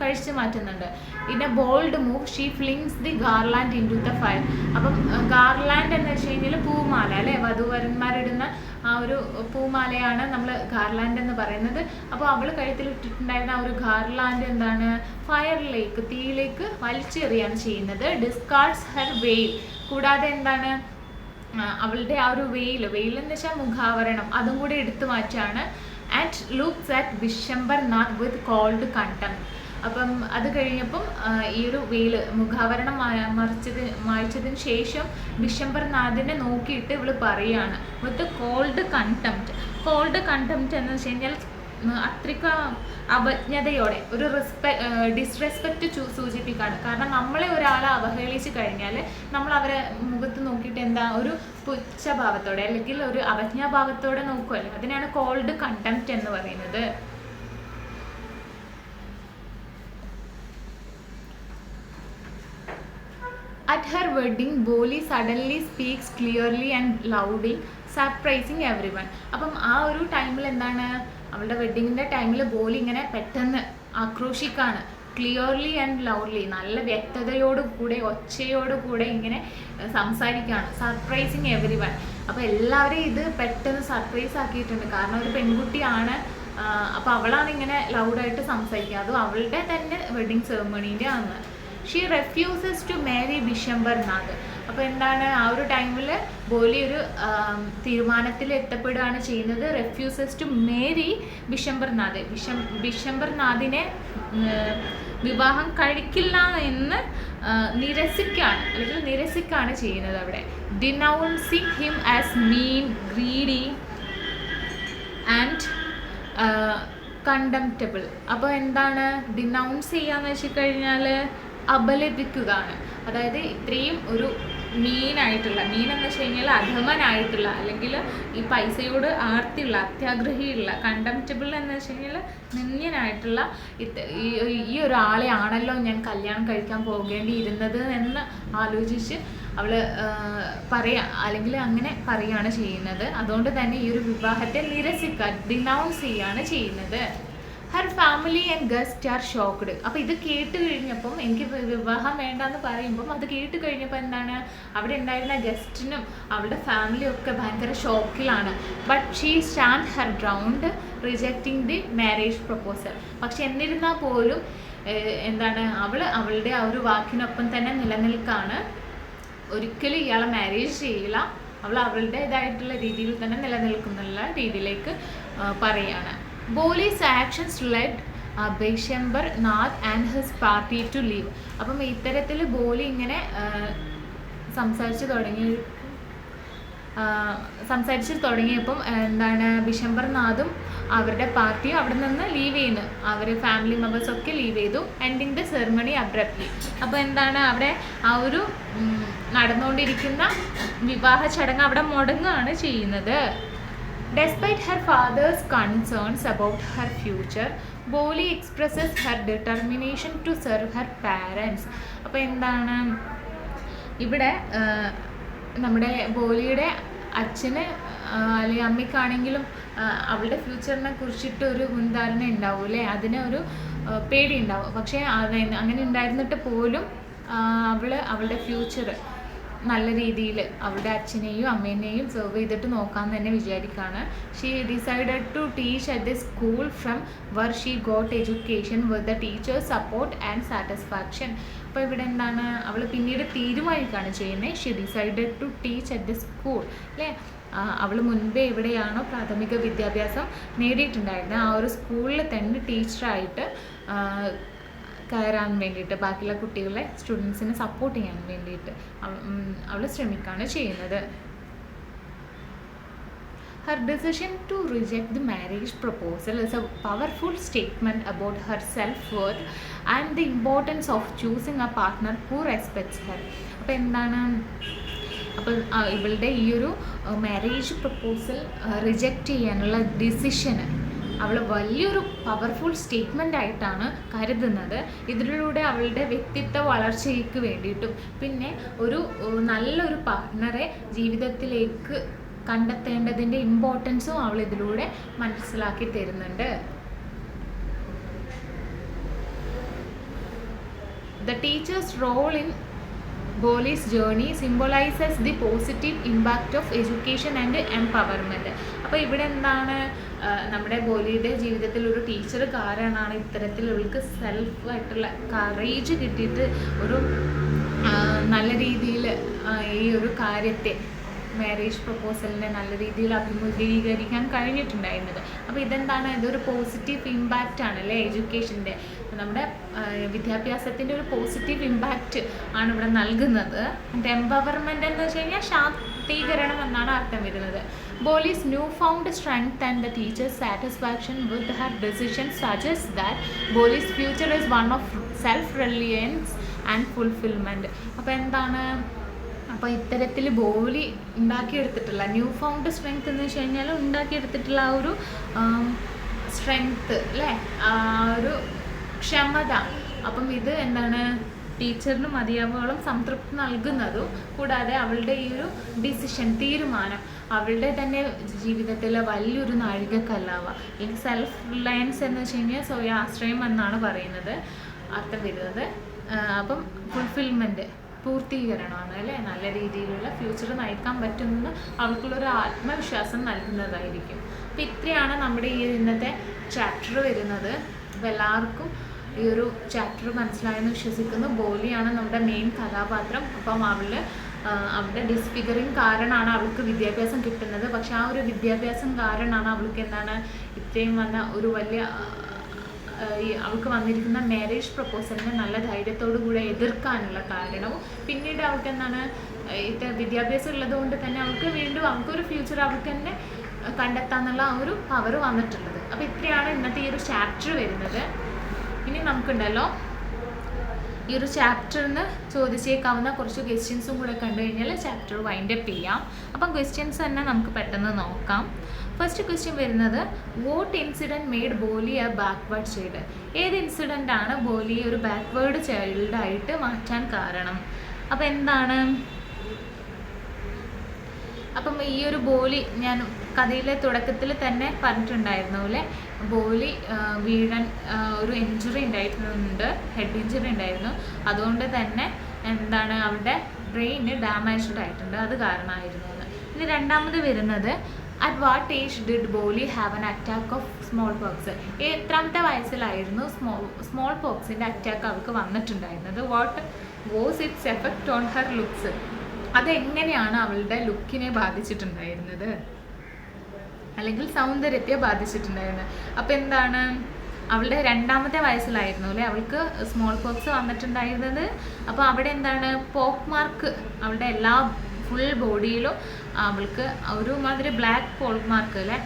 കഴിച്ചു മാറ്റുന്നുണ്ട്. In a bold move she flings the garland in to the fire. അപ്പം ഗാർലാൻഡ് എന്ന് വെച്ച് കഴിഞ്ഞാൽ പൂമാല അല്ലേ, വധൂവരന്മാരിടുന്ന ആ ഒരു പൂമാലയാണ് നമ്മൾ ഗാർലാൻഡ് എന്ന് പറയുന്നത്. അപ്പോൾ അവൾ കഴുത്തിൽ ഇട്ടിട്ടുണ്ടായിരുന്ന ആ ഒരു ഗാർലാൻഡ് എന്താണ്, ഫയറിലേക്ക്, തീയിലേക്ക് വലിച്ചെറിയാണ് ചെയ്യുന്നത്. ഡിസ്കാർഡ്സ് ഹെർ വെയിൽ. കൂടാതെ എന്താണ്, അവളുടെ ആ ഒരു വെയിൽ എന്ന് വെച്ചാൽ മുഖാവരണം, അതും കൂടി എടുത്തു മാറ്റാണ്. And looks at Vishambarnath with cold contempt. അപ്പം അത് കഴിഞ്ഞപ്പം ഈ ഒരു മുഖാവരണം മായ്ച്ചതിന് ശേഷം വിശംബർനാഥിനെ നോക്കിയിട്ട് ഇവള് പറയാണ് വിത്ത് കോൾഡ് കണ്ടംപ്റ്റ് എന്ന് വെച്ച് കഴിഞ്ഞാൽ അത്രയ്ക്ക് അവജ്ഞതയോടെ ഒരു ഡിസ്റെസ്പെക്റ്റ് സൂചിപ്പിക്കുകയാണ്. കാരണം നമ്മളെ ഒരാളെ അവഹേളിച്ച് കഴിഞ്ഞാൽ നമ്മൾ അവരെ മുഖത്ത് നോക്കിയിട്ട് എന്താ, ഒരു പുച്ഛഭാവത്തോടെ അല്ലെങ്കിൽ ഒരു അവജ്ഞാഭാവത്തോടെ നോക്കുമല്ലോ, അതിനാണ് കോൾഡ് കണ്ടംപ്റ്റ് എന്ന് പറയുന്നത്. At her wedding, Boli suddenly speaks clearly and loudly, surprising everyone. അപ്പം ആ ഒരു ടൈമിൽ എന്താണ്, അവളുടെ വെഡ്ഡിങ്ങിൻ്റെ ടൈമിൽ ബോലി ഇങ്ങനെ പെട്ടെന്ന് ആക്രോശിക്കാണ്. ക്ലിയർലി ആൻഡ് ലൗഡ്ലി, നല്ല വ്യക്തതയോടുകൂടെ ഒച്ചയോടുകൂടെ ഇങ്ങനെ സംസാരിക്കുകയാണ്. Surprising every one. അപ്പോൾ എല്ലാവരെയും ഇത് പെട്ടെന്ന് സർപ്രൈസ് ആക്കിയിട്ടുണ്ട്. കാരണം ഒരു പെൺകുട്ടിയാണ്, അപ്പോൾ അവളാണ് ഇങ്ങനെ ലൗഡായിട്ട് സംസാരിക്കുക. അതും അവളുടെ തന്നെ വെഡ്ഡിങ് സെറിമണീൻ്റെ ആണ്. She refuses to marry Vishambarnath. അപ്പോൾ എന്താണ്, ആ ഒരു ടൈമിൽ ബോലി ഒരു തീരുമാനത്തിൽ എത്തപ്പെടുകയാണ് ചെയ്യുന്നത്. Refuses to marry വിശംബർനാഥ്. വിശംബർനാഥിനെ വിവാഹം കഴിക്കില്ല എന്ന് നിരസിക്കാണ് ചെയ്യുന്നത് അവിടെ. Denouncing him as mean, greedy and contemptible. അപ്പോൾ എന്താണ്, ഡിനൗൺസ് ചെയ്യാന്ന് വെച്ചിക്കഴിഞ്ഞാൽ അപലപിക്കുകയാണ്. അതായത് ഇത്രയും ഒരു മീനെന്ന് വെച്ച് കഴിഞ്ഞാൽ അധമനായിട്ടുള്ള, അല്ലെങ്കിൽ ഈ പൈസയോട് ആർത്തിയുള്ള, അത്യാഗ്രഹിയുള്ള. കണ്ടംപ്റ്റബിൾ എന്ന് വെച്ച് കഴിഞ്ഞാൽ നിന്ദ്യനായിട്ടുള്ള ഈ ഒരാളെ ആണല്ലോ ഞാൻ കല്യാണം കഴിക്കാൻ പോകേണ്ടിയിരുന്നത് എന്ന് ആലോചിച്ച് അവൾ അല്ലെങ്കിൽ അങ്ങനെ പറയുകയാണ് ചെയ്യുന്നത്. അതുകൊണ്ട് തന്നെ ഈ ഒരു വിവാഹത്തെ ഡിനൗൺസ് ചെയ്യുകയാണ് ചെയ്യുന്നത്. Her family and guest are shocked. അപ്പോൾ ഇത് കേട്ട് കഴിഞ്ഞപ്പം, എനിക്ക് വിവാഹം വേണ്ടെന്ന് പറയുമ്പം അത് കേട്ട് കഴിഞ്ഞപ്പോൾ എന്താണ്, അവിടെ ഉണ്ടായിരുന്ന ഗസ്റ്റിനും അവളുടെ ഫാമിലിയും ഒക്കെ ഭയങ്കര ഷോക്കിലാണ്. But she stand her ground rejecting the marriage proposal. പക്ഷെ എന്നിരുന്നാൽ പോലും എന്താണ്, അവളുടെ ആ ഒരു വാക്കിനൊപ്പം തന്നെ നിലനിൽക്കാണ്. ഒരിക്കലും ഇയാളെ മാരേജ് ചെയ്യില്ല, അവളുടേതായിട്ടുള്ള രീതിയിൽ തന്നെ നിലനിൽക്കുന്നുള്ള രീതിയിലേക്ക് പറയുകയാണ്. Boli's actions led Bishambharnath and his party to leave. അപ്പം ഇത്തരത്തിൽ ബോലി ഇങ്ങനെ സംസാരിച്ച് തുടങ്ങിയപ്പം എന്താണ്, ബിശംബർനാഥും അവരുടെ പാർട്ടിയും അവിടെ നിന്ന് ലീവ് ചെയ്യുന്നു. അവർ ഫാമിലി മെമ്പേഴ്സൊക്കെ ലീവ് ചെയ്തു. Ending the ceremony abruptly. അപ്പോൾ എന്താണ്, അവിടെ ആ ഒരു നടന്നുകൊണ്ടിരിക്കുന്ന വിവാഹ ചടങ്ങ് അവിടെ മുടങ്ങുകയാണ് ചെയ്യുന്നത്. Despite her father's concerns about her future, Boli expresses her determination to serve her parents. അപ്പോൾ എന്താണ്, ഇവിടെ നമ്മുടെ ബോലിയുടെ അച്ഛന് അല്ലെങ്കിൽ അമ്മയ്ക്കാണെങ്കിലും അവളുടെ ഫ്യൂച്ചറിനെ കുറിച്ചിട്ട് ഒരു മുൻധാരണ ഉണ്ടാവും അല്ലേ, അതിന് ഒരു പേടി ഉണ്ടാവും. പക്ഷേ അങ്ങനെ ഉണ്ടായിരുന്നിട്ട് പോലും അവളുടെ ഫ്യൂച്ചർ നല്ല രീതിയിൽ അവളുടെ അച്ഛനെയും അമ്മേനെയും സെർവ് ചെയ്തിട്ട് നോക്കാൻ തന്നെ വിചാരിക്കുകയാണ്. She decided to teach at the school from where she got education with the teacher's support and satisfaction. അപ്പോൾ ഇവിടെ എന്താണ്, അവൾ പിന്നീട് തീരുമാനിക്കുകയാണ് ചെയ്യുന്നത്. She decided to teach at the school അല്ലേ, അവൾ മുൻപേ എവിടെയാണോ പ്രാഥമിക വിദ്യാഭ്യാസം നേടിയിട്ടുണ്ടായിരുന്നത് ആ ഒരു സ്കൂളിൽ തന്നെ ടീച്ചറായിട്ട് കയറാൻ വേണ്ടിയിട്ട്, ബാക്കിയുള്ള കുട്ടികളെ സ്റ്റുഡൻസിനെ സപ്പോർട്ട് ചെയ്യാൻ വേണ്ടിയിട്ട് അവൾ ശ്രമിക്കുകയാണ് ചെയ്യുന്നത്. Her decision to reject the marriage proposal is a powerful statement about her self-worth and the importance of choosing a partner who respects her. അപ്പോൾ എന്താണ്, അപ്പോൾ ഇവളുടെ ഈ ഒരു മാരേജ് പ്രപ്പോസൽ റിജക്റ്റ് ചെയ്യാനുള്ള ഡിസിഷന് അവൾ വലിയൊരു പവർഫുൾ സ്റ്റേറ്റ്മെൻ്റ് ആയിട്ടാണ് കരുതുന്നത്. ഇതിലൂടെ അവളുടെ വ്യക്തിത്വ വളർച്ചയ്ക്ക് വേണ്ടിയിട്ടും പിന്നെ ഒരു നല്ലൊരു പാർട്ട്ണറെ ജീവിതത്തിലേക്ക് കണ്ടെത്തേണ്ടതിൻ്റെ ഇമ്പോർട്ടൻസും അവൾ ഇതിലൂടെ മനസ്സിലാക്കി തരുന്നുണ്ട്. The teacher's role in Boli's journey symbolizes the positive impact of education and empowerment. അപ്പോൾ ഇവിടെ എന്താണ്, നമ്മുടെ ബോലിയുടെ ജീവിതത്തിൽ ഒരു ടീച്ചർ കാരണമാണ് ഇത്തരത്തിൽ ഇവൾക്ക് സെൽഫായിട്ടുള്ള കറേജ് കിട്ടിയിട്ട് ഒരു നല്ല രീതിയിൽ ഈ ഒരു കാര്യത്തെ, മാരേജ് പ്രപ്പോസലിനെ നല്ല രീതിയിൽ അഭിമുഖീകരിക്കാൻ കഴിഞ്ഞിട്ടുണ്ടായിരുന്നത്. അപ്പോൾ ഇതെന്താണ്, ഇതൊരു പോസിറ്റീവ് ഇമ്പാക്റ്റ് ആണ് അല്ലേ എഡ്യൂക്കേഷൻ്റെ, നമ്മുടെ വിദ്യാഭ്യാസത്തിൻ്റെ ഒരു പോസിറ്റീവ് ഇമ്പാക്റ്റ് ആണ് ഇവിടെ നൽകുന്നത്. എംപവർമെൻ്റ് എന്ന് വെച്ച് കഴിഞ്ഞാൽ ശാക്തീകരണം എന്നാണ് അർത്ഥം വരുന്നത്. Boli's newfound strength and the teacher's satisfaction with her decision suggests that Boli's future is one of self-reliance and fulfillment. അപ്പോൾ എന്താണ്, അപ്പോൾ ഇത്തരത്തിൽ ബോലി ഉണ്ടാക്കിയെടുത്തിട്ടുള്ള ന്യൂ ഫൗണ്ട് സ്ട്രെങ്ത് എന്ന് വെച്ച് കഴിഞ്ഞാൽ ഉണ്ടാക്കിയെടുത്തിട്ടുള്ള ആ ഒരു സ്ട്രെങ്ത് അല്ലേ, ആ ഒരു ക്ഷമത, അപ്പം ഇത് എന്താണ് ടീച്ചറിന് മതിയാവോളം സംതൃപ്തി നൽകുന്നതും കൂടാതെ അവളുടെ ഈ ഒരു ഡിസിഷൻ, തീരുമാനം അവളുടെ തന്നെ ജീവിതത്തിലെ വലിയൊരു നാഴികക്കല്ലാവുക. അല്ലെങ്കിൽ സെൽഫ് റിലയൻസ് എന്ന് വെച്ച് കഴിഞ്ഞാൽ സ്വയാശ്രയം എന്നാണ് പറയുന്നത്, അർത്ഥം വരുന്നത്. അപ്പം ഫുൾഫിൽമെൻറ്റ്, പൂർത്തീകരണമാണ് അല്ലേ, നല്ല രീതിയിലുള്ള ഫ്യൂച്ചർ നയിക്കാൻ പറ്റുമെന്ന് അവൾക്കുള്ളൊരു ആത്മവിശ്വാസം നൽകുന്നതായിരിക്കും. അപ്പം ഇത്രയാണ് നമ്മുടെ ഈ ഇന്നത്തെ ചാപ്റ്റർ വരുന്നത്. അപ്പോൾ എല്ലാവർക്കും ഈ ഒരു ചാപ്റ്റർ മനസ്സിലായെന്ന് വിശ്വസിക്കുന്നു. ബോലിയാണ് നമ്മുടെ മെയിൻ കഥാപാത്രം. അപ്പം അവളുടെ ഡിസ്ഫിഗറിങ് കാരണമാണ് അവൾക്ക് വിദ്യാഭ്യാസം കിട്ടുന്നത്. പക്ഷെ ആ ഒരു വിദ്യാഭ്യാസം കാരണമാണ് അവൾക്ക് എന്താണ് ഇത്രയും വന്ന ഒരു വലിയ അവൾക്ക് വന്നിരിക്കുന്ന മാരേജ് പ്രപ്പോസലിനെ നല്ല ധൈര്യത്തോടു കൂടെ എതിർക്കാനുള്ള കാരണവും പിന്നീട് അവൾക്ക് എന്താണ് വിദ്യാഭ്യാസം ഉള്ളത് കൊണ്ട് തന്നെ അവൾക്ക് വീണ്ടും അവൾക്കൊരു ഫ്യൂച്ചർ അവൾക്ക് തന്നെ കണ്ടെത്താന്നുള്ള ആ ഒരു പവർ വന്നിട്ടുള്ളത്. അപ്പോൾ ഇത്രയാണ് ഇന്നത്തെ ഈ ഒരു ചാപ്റ്റർ വരുന്നത്. ഇനി നമുക്കുണ്ടല്ലോ ഈ ഒരു ചാപ്റ്ററിന് ചോദിച്ചേക്കാവുന്ന കുറച്ച് ക്വസ്റ്റ്യൻസും കൂടെ കണ്ടു കഴിഞ്ഞാൽ ചാപ്റ്റർ വൈൻഡ് അപ്പ് ചെയ്യാം. അപ്പം ക്വസ്റ്റ്യൻസ് തന്നെ നമുക്ക് പെട്ടെന്ന് നോക്കാം. ഫസ്റ്റ് ക്വസ്റ്റ്യൻ വരുന്നത്, what incident made Boli a backward child? ഏത് ഇൻസിഡൻ്റ് ആണ് ബോലിയെ ഒരു ബാക്ക്വേർഡ് ചൈൽഡായിട്ട് മാറ്റാൻ കാരണം? അപ്പം എന്താണ്, അപ്പം ഈ ഒരു ബോലി ഞാൻ കഥയിലെ തുടക്കത്തിൽ തന്നെ പറഞ്ഞിട്ടുണ്ടായിരുന്നു അല്ലേ, ബോലി വീഴാൻ ഒരു ഇഞ്ചുറി ഉണ്ടായിട്ടുണ്ട്, ഹെഡ് ഇഞ്ചുറി ഉണ്ടായിരുന്നു. അതുകൊണ്ട് തന്നെ എന്താണ് അവരുടെ ബ്രെയിന് ഡാമേജ്ഡ് ആയിട്ടുണ്ട്, അത് കാരണമായിരുന്നു എന്ന്. ഇനി രണ്ടാമത് വരുന്നത്, at what age did Boli have an attack of small pox? എത്രാമത്തെ വയസ്സിലായിരുന്നു സ്മോൾ പോക്സിൻ്റെ അറ്റാക്ക് അവൾക്ക് വന്നിട്ടുണ്ടായിരുന്നത്? What was its effect on her looks? അതെങ്ങനെയാണ് അവളുടെ ലുക്കിനെ ബാധിച്ചിട്ടുണ്ടായിരുന്നത്, അല്ലെങ്കിൽ സൗന്ദര്യത്തെ ബാധിച്ചിട്ടുണ്ടായിരുന്നത്? അപ്പം എന്താണ്, അവളുടെ രണ്ടാമത്തെ വയസ്സിലായിരുന്നു അല്ലേ അവൾക്ക് സ്മോൾ പോക്സ് വന്നിട്ടുണ്ടായിരുന്നത്. അപ്പോൾ അവിടെ എന്താണ് പോക്ക് മാർക്ക് അവളുടെ എല്ലാ ഫുൾ ബോഡിയിലും അവൾക്ക് ഒരുമാതിരി ബ്ലാക്ക് പോക്ക് മാർക്ക് അല്ലേ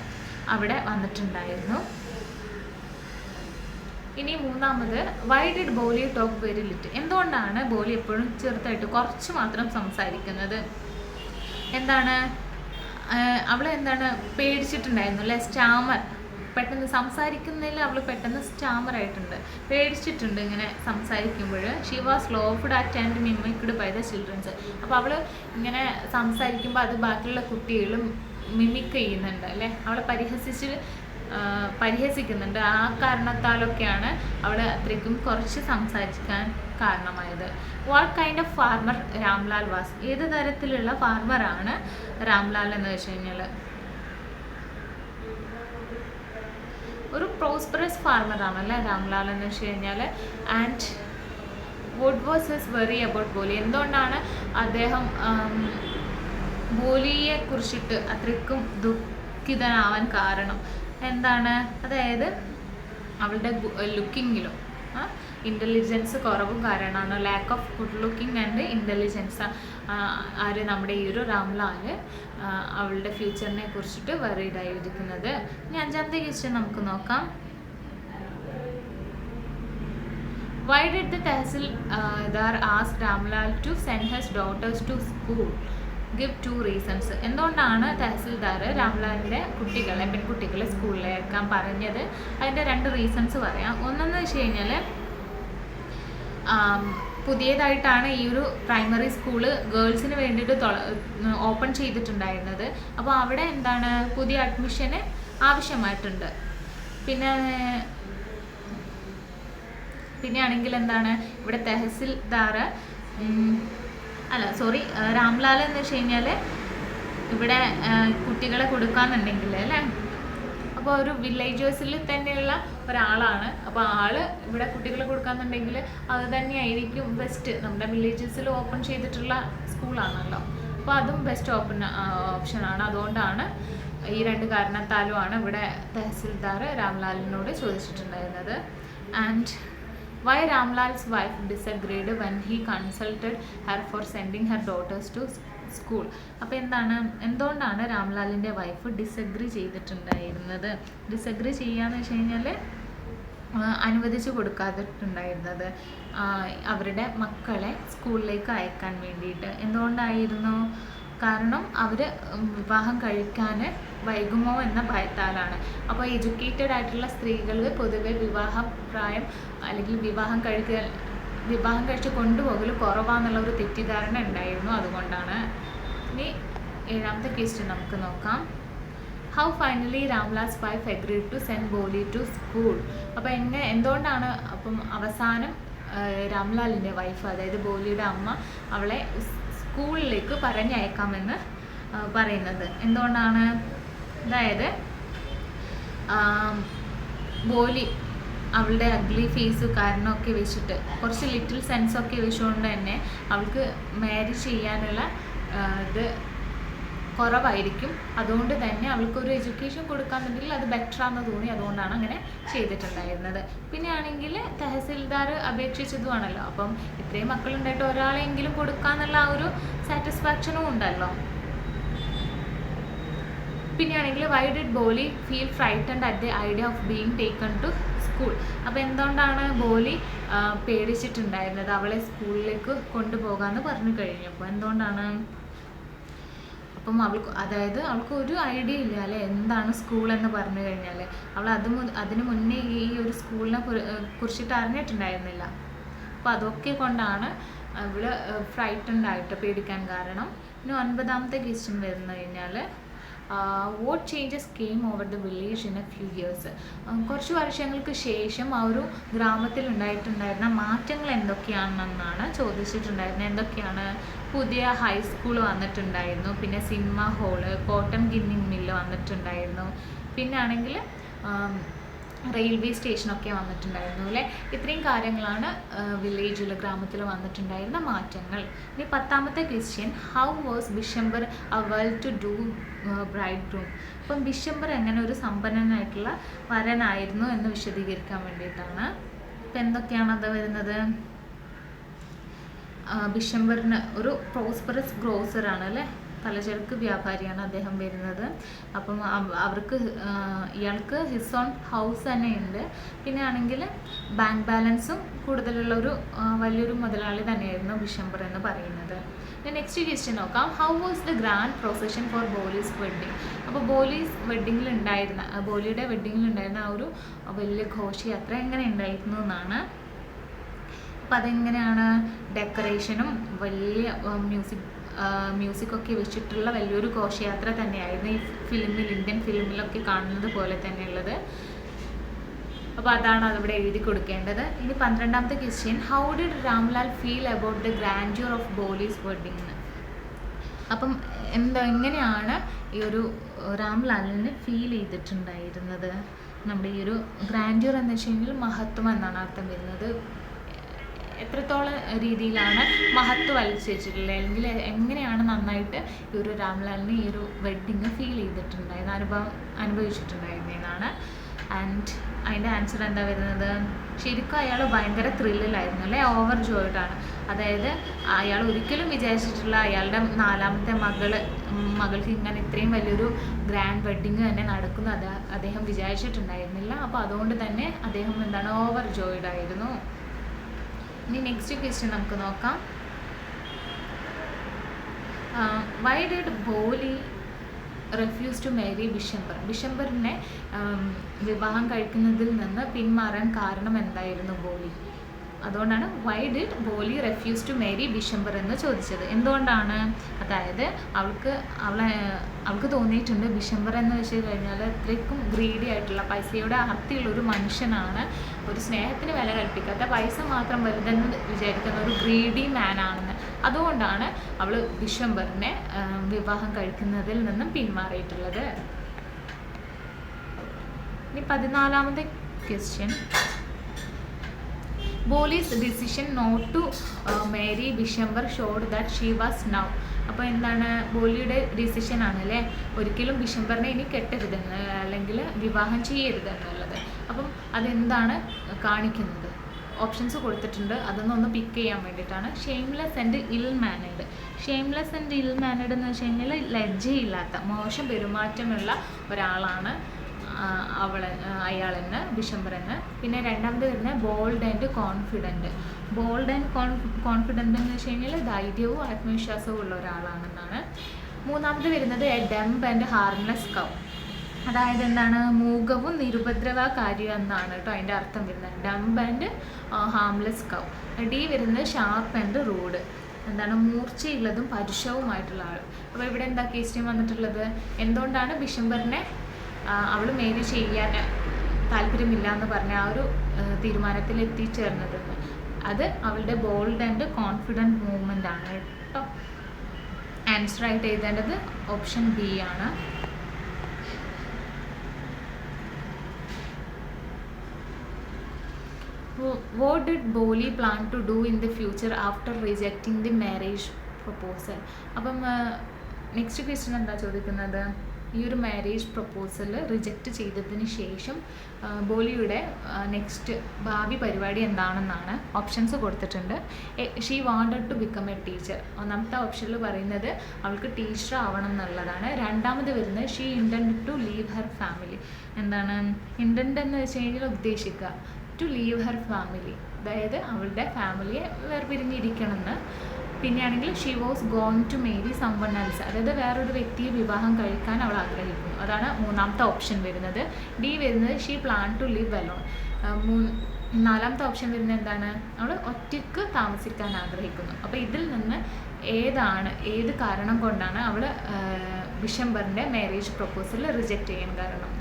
അവിടെ വന്നിട്ടുണ്ടായിരുന്നു. ഇനി മൂന്നാമത്, why did Boli talk very little? എന്തുകൊണ്ടാണ് ബോലി എപ്പോഴും ചെറുതായിട്ട് കുറച്ച് മാത്രം സംസാരിക്കുന്നത്? എന്താണ് അവൾ എന്താണ് പേടിച്ചിട്ടുണ്ടായിരുന്നു അല്ലേ, സ്റ്റാമർ, പെട്ടെന്ന് സംസാരിക്കുന്നതിൽ അവൾ പെട്ടെന്ന് സ്റ്റാമർ ആയിട്ടുണ്ട്, പേടിച്ചിട്ടുണ്ട് ഇങ്ങനെ സംസാരിക്കുമ്പോൾ. She was laughed at and mimicked by the childrens. അപ്പോൾ അവൾ ഇങ്ങനെ സംസാരിക്കുമ്പോൾ അത് ബാക്കിയുള്ള കുട്ടികളും മിമിക് ചെയ്യുന്നുണ്ട് അല്ലേ, അവളെ പരിഹസിക്കുന്നുണ്ട്. ആ കാരണത്താലൊക്കെയാണ് അവൾ അത്രയ്ക്കും കുറച്ച് സംസാരിക്കാൻ കാരണമായത്. What kind of farmer Ramlal was? ഏത് തരത്തിലുള്ള ഫാർമറാണ് രാംലാൽ എന്ന് വെച്ച് കഴിഞ്ഞാൽ? ഒരു പ്രോസ്പെറസ് ഫാർമറാണല്ലേ രാംലാൽ എന്ന് വെച്ച് കഴിഞ്ഞാൽ. And what was his worry about Boli? എന്തുകൊണ്ടാണ് അദ്ദേഹം ബോലിയെ കുറിച്ചിട്ട് അത്രയ്ക്കും ദുഃഖിതനാവാൻ കാരണം? എന്താണ്, അതായത് അവളുടെ ലുക്കിങ്ങിലും ഇൻ്റലിജൻസ് കുറവും കാരണമാണ്. Lack of good looking and intelligence. ആര്, നമ്മുടെ ഈ ഒരു രാംലാൽ അവളുടെ ഫ്യൂച്ചറിനെ കുറിച്ചിട്ട് വറീഡ് ആയിരിക്കുന്നത്. ഇനി അഞ്ചാമത്തെ ക്വസ്റ്റ്യൻ നമുക്ക് നോക്കാം. Why did the tahsildar ask Ramlal to send his daughters to school? Give 2 reasons. എന്തുകൊണ്ടാണ് തഹസിൽദാർ രാംലാലിൻ്റെ പെൺകുട്ടികളെ സ്കൂളിലേക്കാൻ പറഞ്ഞത്? അതിൻ്റെ 2 റീസൺസ് പറയാം. ഒന്നെന്ന് വെച്ച് കഴിഞ്ഞാൽ, പുതിയതായിട്ടാണ് ഈ ഒരു പ്രൈമറി സ്കൂള് ഗേൾസിന് വേണ്ടിയിട്ട് ഓപ്പൺ ചെയ്തിട്ടുണ്ടായിരുന്നത്. അപ്പോൾ അവിടെ എന്താണ് പുതിയ അഡ്മിഷന് ആവശ്യമായിട്ടുണ്ട്. പിന്നെ പിന്നെയാണെങ്കിൽ എന്താണ് ഇവിടെ തഹസിൽദാർ രാംലാൽ എന്ന് വെച്ച് കഴിഞ്ഞാൽ ഇവിടെ കുട്ടികളെ കൊടുക്കാന്നുണ്ടെങ്കിൽ അല്ലേ, അപ്പോൾ ഒരു വില്ലേജേഴ്സിൽ തന്നെയുള്ള ഒരാളാണ്. അപ്പോൾ ആള് ഇവിടെ കുട്ടികളെ കൊടുക്കാന്നുണ്ടെങ്കിൽ അത് തന്നെയായിരിക്കും ബെസ്റ്റ്. നമ്മുടെ വില്ലേജസിൽ ഓപ്പൺ ചെയ്തിട്ടുള്ള സ്കൂളാണല്ലോ, അപ്പോൾ അതും ബെസ്റ്റ് ഓപ്ഷനാണ്. അതുകൊണ്ടാണ് ഈ 2 കാരണത്താലുമാണ് ഇവിടെ തഹസിൽദാർ രാംലാലിനോട് ചോദിച്ചിട്ടുണ്ടായിരുന്നത്. And why Ramlal's wife disagreed when he consulted her for sending her daughters to school. അപ്പോൾ എന്തുകൊണ്ടാണ് രാംലാലിൻ്റെ വൈഫ് ഡിസഗ്രി ചെയ്തിട്ടുണ്ടായിരുന്നത്? ഡിസഗ്രി ചെയ്യാന്ന് വെച്ച് കഴിഞ്ഞാൽ അനുവദിച്ചു കൊടുക്കാതിട്ടുണ്ടായിരുന്നത് അവരുടെ മക്കളെ സ്കൂളിലേക്ക് അയക്കാൻ വേണ്ടിയിട്ട്. എന്തുകൊണ്ടായിരുന്നു? കാരണം അവർ വിവാഹം കഴിക്കാൻ വൈകുമോ എന്ന ഭയത്താലാണ്. അപ്പോൾ എഡ്യൂക്കേറ്റഡ് ആയിട്ടുള്ള സ്ത്രീകൾക്ക് പൊതുവെ വിവാഹപ്രായം അല്ലെങ്കിൽ വിവാഹം കഴിച്ച് കൊണ്ടുപോകൽ കുറവാന്നുള്ള ഒരു തെറ്റിദ്ധാരണ ഉണ്ടായിരുന്നു. അതുകൊണ്ടാണ്. ഇനി 7ാമത്തെ ക്വസ്റ്റ്യൻ നമുക്ക് നോക്കാം. How finally Ramlal's wife agreed to send Boli to school. അപ്പോൾ എന്തുകൊണ്ടാണ് അപ്പം അവസാനം രാംലാലിൻ്റെ വൈഫ്, അതായത് ബോലിയുടെ അമ്മ, അവളെ സ്കൂളിലേക്ക് പറഞ്ഞയക്കാമെന്ന് പറയുന്നത്? എന്തുകൊണ്ടാണ്? അതായത് ബോലി അവളുടെ അഗ്ലി ഫേസ് കാരണമൊക്കെ വെച്ചിട്ട്, കുറച്ച് ലിറ്റിൽ സെൻസൊക്കെ വെച്ചുകൊണ്ട് തന്നെ അവൾക്ക് മാരി ചെയ്യാനുള്ള ഇത് കുറവായിരിക്കും. അതുകൊണ്ട് തന്നെ അവൾക്കൊരു എഡ്യൂക്കേഷൻ കൊടുക്കാന്നുണ്ടെങ്കിൽ അത് ബെറ്ററാണെന്ന് തോന്നി. അതുകൊണ്ടാണ് അങ്ങനെ ചെയ്തിട്ടുണ്ടായിരുന്നത്. പിന്നെ ആണെങ്കിൽ തഹസിൽദാർ അപേക്ഷിച്ചതുമാണല്ലോ, അപ്പം ഇത്രയും മക്കളുണ്ടായിട്ട് ഒരാളെങ്കിലും കൊടുക്കാന്നുള്ള ആ ഒരു സാറ്റിസ്ഫാക്ഷനും ഉണ്ടല്ലോ. പിന്നെയാണെങ്കിൽ why did Boli feel frightened at the idea of being taken to school. അപ്പോൾ എന്തുകൊണ്ടാണ് ബോലി പേടിച്ചിട്ടുണ്ടായിരുന്നത് അവളെ സ്കൂളിലേക്ക് കൊണ്ടുപോകാമെന്ന് പറഞ്ഞു കഴിഞ്ഞപ്പോൾ? എന്തുകൊണ്ടാണ്? അപ്പം അവൾക്ക് ഒരു ഐഡിയ ഇല്ല അല്ലേ എന്താണ് സ്കൂൾ എന്ന് പറഞ്ഞു കഴിഞ്ഞാൽ. അവൾ അതിന് മുന്നേ ഈ ഒരു സ്കൂളിനെ കുറിച്ചിട്ട് അറിഞ്ഞിട്ടുണ്ടായിരുന്നില്ല. അപ്പോൾ അതൊക്കെ കൊണ്ടാണ് അവൾ ഫ്രൈറ്റൻഡ് ആയിട്ട് പേടിക്കാൻ കാരണം. ഇനി 9ാമത്തെ ക്വസ്റ്റ്യൻ വരുന്നു കഴിഞ്ഞാൽ what changes came over the village in A few years. കുറച്ച് വർഷങ്ങൾക്ക് ശേഷം ആ ഒരു ഗ്രാമത്തിൽ ഉണ്ടായിട്ടുണ്ടായിരുന്ന മാറ്റങ്ങൾ എന്തൊക്കെയാണെന്നാണ് ചോദിച്ചിട്ടുണ്ടായിരുന്നത്. എന്തൊക്കെയാണ്? പുതിയ ഹൈസ്കൂൾ വന്നിട്ടുണ്ടായിരുന്നു, പിന്നെ സിനിമ ഹാള്, കോട്ടൺ ഗിന്നിങ് മില്ല് വന്നിട്ടുണ്ടായിരുന്നു, പിന്നെ ആണെങ്കിൽ റെയിൽവേ സ്റ്റേഷനൊക്കെ വന്നിട്ടുണ്ടായിരുന്നു അല്ലേ. ഇത്രയും കാര്യങ്ങളാണ് വില്ലേജിൽ, ഗ്രാമത്തിൽ വന്നിട്ടുണ്ടായിരുന്ന മാറ്റങ്ങൾ. ഇനി 10ാമത്തെ ക്വസ്റ്റ്യൻ, ഹൗ വാസ് ബിഷംബർ അവൾ ടു ഡു ബ്രൈഡ് ഗ്രൂം. അപ്പം ബിഷംബർ എങ്ങനെ ഒരു സമ്പന്നനായിട്ടുള്ള വരനായിരുന്നു എന്ന് വിശദീകരിക്കാൻ വേണ്ടിയിട്ടാണ്. ഇപ്പം എന്തൊക്കെയാണത് വരുന്നത്? ബിഷംബറിന് ഒരു പ്രോസ്പെറസ് ഗ്രോസറാണ് അല്ലേ, പലചരക്ക് വ്യാപാരിയാണ് അദ്ദേഹം വരുന്നത്. അപ്പം ഇയാൾക്ക് ഹിസ് ഓൺ ഹൗസ് തന്നെ ഉണ്ട്. പിന്നെ ആണെങ്കിൽ ബാങ്ക് ബാലൻസും കൂടുതലുള്ള വലിയൊരു മുതലാളി തന്നെയായിരുന്നു ബിഷംബർ എന്ന് പറയുന്നത്. നെക്സ്റ്റ് ക്വസ്റ്റ്യൻ നോക്കാം. How was the grand procession for Boli's wedding. അപ്പോൾ ബോലിയുടെ വെഡ്ഡിങ്ങിലുണ്ടായിരുന്ന ആ ഒരു വലിയ ഘോഷയാത്ര എങ്ങനെ ഉണ്ടായിരുന്നു എന്നാണ്. അപ്പം അതെങ്ങനെയാണ്? ഡെക്കറേഷനും വലിയ മ്യൂസിക്കൊക്കെ വെച്ചിട്ടുള്ള വലിയൊരു ഘോഷയാത്ര തന്നെയായിരുന്നു ഈ ഇന്ത്യൻ ഫിലിമിലൊക്കെ കാണുന്നത് പോലെ തന്നെയുള്ളത്. അപ്പോൾ അതാണ് അതിവിടെ എഴുതി കൊടുക്കേണ്ടത്. ഇനി 12ാമത്തെ question, how did Ramlal feel about the grandeur of Boli's wedding. അപ്പം എങ്ങനെയാണ് ഈ ഒരു രാംലാലിന് ഫീൽ ചെയ്തിട്ടുണ്ടായിരുന്നത്? നമ്മുടെ ഈ ഒരു ഗ്രാൻഡ്യൂർ എന്ന് വെച്ച് കഴിഞ്ഞാൽ മഹത്വം എന്നാണ് അർത്ഥം വരുന്നത്. എത്രത്തോളം രീതിയിലാണ് മഹത്വവൽക്കരിച്ചിട്ടുള്ളത്, അല്ലെങ്കിൽ എങ്ങനെയാണ് നന്നായിട്ട് ഈ ഒരു രാംലാലിന് ഈ ഒരു വെഡ്ഡിങ് ഫീൽ ചെയ്തിട്ടുണ്ടായിരുന്നത്, അനുഭവിച്ചിട്ടുണ്ടായിരുന്നതാണ്. ആൻഡ് അതിൻ്റെ ആൻസർ എന്താ വരുന്നത്? ശരിക്കും അയാൾ ഭയങ്കര ത്രില്ലിലായിരുന്നു അല്ലേ, ഓവർ ജോയിഡാണ്. അതായത് അയാൾ ഒരിക്കലും വിചാരിച്ചിട്ടുള്ള അയാളുടെ 4ാമത്തെ മകൾക്ക് ഇങ്ങനെ ഇത്രയും വലിയൊരു ഗ്രാൻഡ് വെഡ്ഡിങ് തന്നെ നടക്കുന്നത് അദ്ദേഹം വിചാരിച്ചിട്ടുണ്ടായിരുന്നില്ല. അപ്പോൾ അതുകൊണ്ട് തന്നെ അദ്ദേഹം ഓവർ ജോയിഡായിരുന്നു. ഇനി നെക്സ്റ്റ് ക്വസ്റ്റ്യൻ നമുക്ക് നോക്കാം. Why did Boli refuse to marry Bishambar. ബിഷംബറിനെ വിവാഹം കഴിക്കുന്നതിൽ നിന്ന് പിന്മാറാൻ കാരണം എന്തായിരുന്നു ബോലി? അതുകൊണ്ടാണ് why did Boli refuse to marry Bishambar എന്ന് ചോദിച്ചത്. എന്തുകൊണ്ടാണ്? അതായത് അവൾക്ക് തോന്നിയിട്ടുണ്ട് ബിഷംബർ എന്ന് വെച്ച് കഴിഞ്ഞാൽ അത്രയ്ക്കും ഗ്രീഡി ആയിട്ടുള്ള, പൈസയുടെ ആർത്തിയുള്ള ഒരു മനുഷ്യനാണ്, ഒരു സ്നേഹത്തിന് വില കൽപ്പിക്കാത്ത, പൈസ മാത്രം വലുതെന്ന് വിചാരിക്കുന്ന ഒരു ഗ്രീഡി മാനാണെന്ന്. അതുകൊണ്ടാണ് അവൾ ബിഷംബറിനെ വിവാഹം കഴിക്കുന്നതിൽ നിന്നും പിന്മാറിയിട്ടുള്ളത്. ഇനി 14ാമത്തെ question, Boli's decision not to marry Bishambar showed that she was now. അപ്പോൾ എന്താണ് ബോലിയുടെ ഡിസിഷൻ ആണല്ലേ, ഒരിക്കലും ബിഷംബറിനെ ഇനി കെട്ടരുതെന്ന് അല്ലെങ്കിൽ വിവാഹം ചെയ്യരുതെന്നുള്ളത്. അപ്പം അതെന്താണ് കാണിക്കുന്നത്? ഓപ്ഷൻസ് കൊടുത്തിട്ടുണ്ട്, അതൊന്നൊന്ന് പിക്ക് ചെയ്യാൻ വേണ്ടിയിട്ടാണ്. ഷെയിംലെസ് ആൻഡ് ഇൽ മാനേഡ്. ഷെയിംലെസ് ആൻഡ് ഇൽ മാനേഡ് എന്ന് വെച്ച് കഴിഞ്ഞാൽ ലജ്ജയില്ലാത്ത, മോശം പെരുമാറ്റമുള്ള ഒരാളാണ് അയാളെന്ന്, ബിഷംബറെന്ന്. പിന്നെ രണ്ടാമത് വരുന്നത് bold and confident. Bold and confident എന്ന് വെച്ച് കഴിഞ്ഞാൽ ധൈര്യവും ആത്മവിശ്വാസവും ഉള്ള ഒരാളാണെന്നാണ്. മൂന്നാമത് വരുന്നത് a dumb and harmless cow. അതായത് എന്താണ്? മൂകവും നിരുപദ്രവകാരിയും എന്നാണ് കേട്ടോ അതിൻ്റെ അർത്ഥം വരുന്നത്. Dumb and harmless cow. D വരുന്നത് ഷാർപ്പ് ആൻഡ് റൂഡ്. എന്താണ്? മൂർച്ചയുള്ളതും പരുഷവുമായിട്ടുള്ള ആൾ. അപ്പോൾ ഇവിടെ എന്താ ക്വസ്റ്റ്യൻ വന്നിട്ടുള്ളത്? എന്തുകൊണ്ടാണ് ബിഷംബറിനെ അവൾ മേരി ചെയ്യാൻ താല്പര്യമില്ല എന്ന് പറഞ്ഞ ആ ഒരു തീരുമാനത്തിൽ എത്തിച്ചേർന്നതെന്ന്? അത് അവളുടെ ബോൾഡ് ആൻഡ് കോൺഫിഡൻറ്റ് മൂവ്മെൻ്റ് ആണ് കേട്ടോ. ആൻസർ ആയിട്ട് എഴുതേണ്ടത് ഓപ്ഷൻ ബി ആണ്. What did Boli plan to do in the future after rejecting the marriage proposal? അപ്പം നെക്സ്റ്റ് ക്വസ്റ്റ്യൻ എന്താ ചോദിക്കുന്നത്? ഈ ഒരു മാരേജ് പ്രപ്പോസൽ റിജക്റ്റ് ചെയ്തതിന് ശേഷം ബോലിയുടെ നെക്സ്റ്റ് ഭാവി പരിപാടി എന്താണെന്നാണ്. ഓപ്ഷൻസ് കൊടുത്തിട്ടുണ്ട്. She wanted to become a teacher. ഒന്നാമത്തെ ഓപ്ഷനിൽ പറയുന്നത് അവൾക്ക് ടീച്ചർ ആവണം എന്നുള്ളതാണ്. രണ്ടാമത് വരുന്നത് she intend to leave her family. എന്താണ് ഇൻറ്റൻഡ് എന്ന് വെച്ച് കഴിഞ്ഞാൽ ഉദ്ദേശിക്കുക, ടു ലീവ് ഹെർ ഫാമിലി, അതായത് അവളുടെ ഫാമിലിയെ വേർപിരിഞ്ഞിരിക്കണമെന്ന്. പിന്നെയാണെങ്കിൽ she was going to marry someone else, അതായത് വേറൊരു വ്യക്തിയെ വിവാഹം കഴിക്കാൻ അവൾ ആഗ്രഹിക്കുന്നു. അതാണ് മൂന്നാമത്തെ ഓപ്ഷൻ വരുന്നത്. ഡി വരുന്നത് she plan to live alone. നാലാമത്തെ ഓപ്ഷൻ വരുന്നത് എന്താണ്? അവൾ ഒറ്റയ്ക്ക് താമസിക്കാൻ ആഗ്രഹിക്കുന്നു. അപ്പോൾ ഇതിൽ നിന്ന് ഏത് കാരണം കൊണ്ടാണ് അവൾ ബിഷംബറിൻ്റെ മാരേജ് പ്രപ്പോസൽ റിജക്റ്റ് ചെയ്യാൻ കാരണം?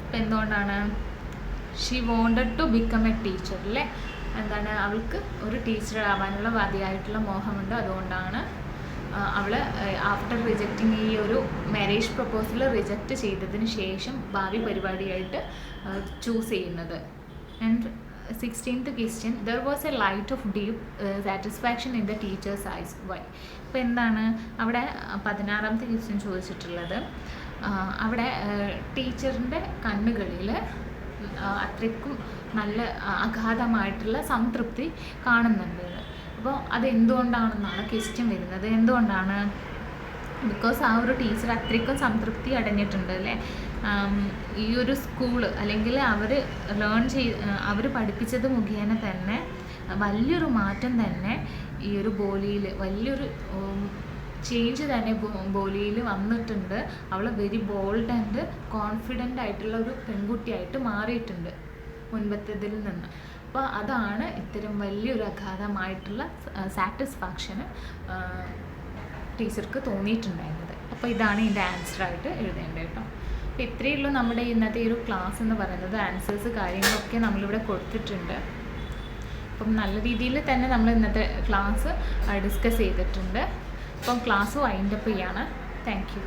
അപ്പം എന്തുകൊണ്ടാണ്? She wanted to become a teacher അല്ലേ. എന്താണ്? അവൾക്ക് ഒരു ടീച്ചർ ആവാനുള്ള അതിയായിട്ടുള്ള മോഹമുണ്ട്. അതുകൊണ്ടാണ് അവൾ ആഫ്റ്റർ റിജക്റ്റിംഗ് ഈ ഒരു മാരേജ് പ്രപ്പോസൽ റിജക്റ്റ് ചെയ്തതിന് ശേഷം ഭാവി പരിപാടിയായിട്ട് ചൂസ് ചെയ്യുന്നത്. And 16th question, there was a light of deep satisfaction in the teacher's eyes. Why? അപ്പോൾ എന്താണ് അവിടെ 16ാമത്തെ ക്വസ്റ്റ്യൻ ചോദിച്ചിട്ടുള്ളത്? അവിടെ ടീച്ചറിൻ്റെ കണ്ണുകളിൽ അത്രയ്ക്കും നല്ല അഗാധമായിട്ടുള്ള സംതൃപ്തി കാണുന്നുണ്ട്. അപ്പോൾ അതെന്തുകൊണ്ടാണെന്നാണ് ക്വസ്റ്റ്യൻ വരുന്നത്. എന്തുകൊണ്ടാണ്? ബിക്കോസ് ആ ഒരു ടീച്ചർ അത്രയ്ക്കും സംതൃപ്തി അടഞ്ഞിട്ടുണ്ട് അല്ലേ. ഈ ഒരു സ്കൂള് അല്ലെങ്കിൽ അവർ പഠിപ്പിച്ചത് മുഖേന തന്നെ വലിയൊരു മാറ്റം തന്നെ ഈ ഒരു ബോലിയിൽ, വലിയൊരു ചേഞ്ച് തന്നെ ബോലിയിൽ വന്നിട്ടുണ്ട്. അവൾ വെരി ബോൾഡ് ആൻഡ് കോൺഫിഡൻ്റ് ആയിട്ടുള്ള ഒരു പെൺകുട്ടിയായിട്ട് മാറിയിട്ടുണ്ട് മുൻപത്തേതിൽ നിന്ന്. അപ്പോൾ അതാണ് ഇത്തരം വലിയൊരു അഗാധമായിട്ടുള്ള സാറ്റിസ്ഫാക്ഷന് ടീച്ചർക്ക് തോന്നിയിട്ടുണ്ടായിരുന്നത്. അപ്പോൾ ഇതാണ് ഇതിൻ്റെ ആൻസറായിട്ട് എഴുതേണ്ടത് കേട്ടോ. അപ്പോൾ ഇത്രയേ ഉള്ളൂ നമ്മുടെ ഇന്നത്തെ ഈ ഒരു ക്ലാസ് എന്ന് പറയുന്നത്. ആൻസേഴ്സ് കാര്യങ്ങളൊക്കെ നമ്മളിവിടെ കൊടുത്തിട്ടുണ്ട്. അപ്പം നല്ല രീതിയിൽ തന്നെ നമ്മൾ ഇന്നത്തെ ക്ലാസ് ഡിസ്കസ് ചെയ്തിട്ടുണ്ട്. അപ്പം ക്ലാസ് വൈൻഡപ്പ് ചെയ്യാണ്. Thank you.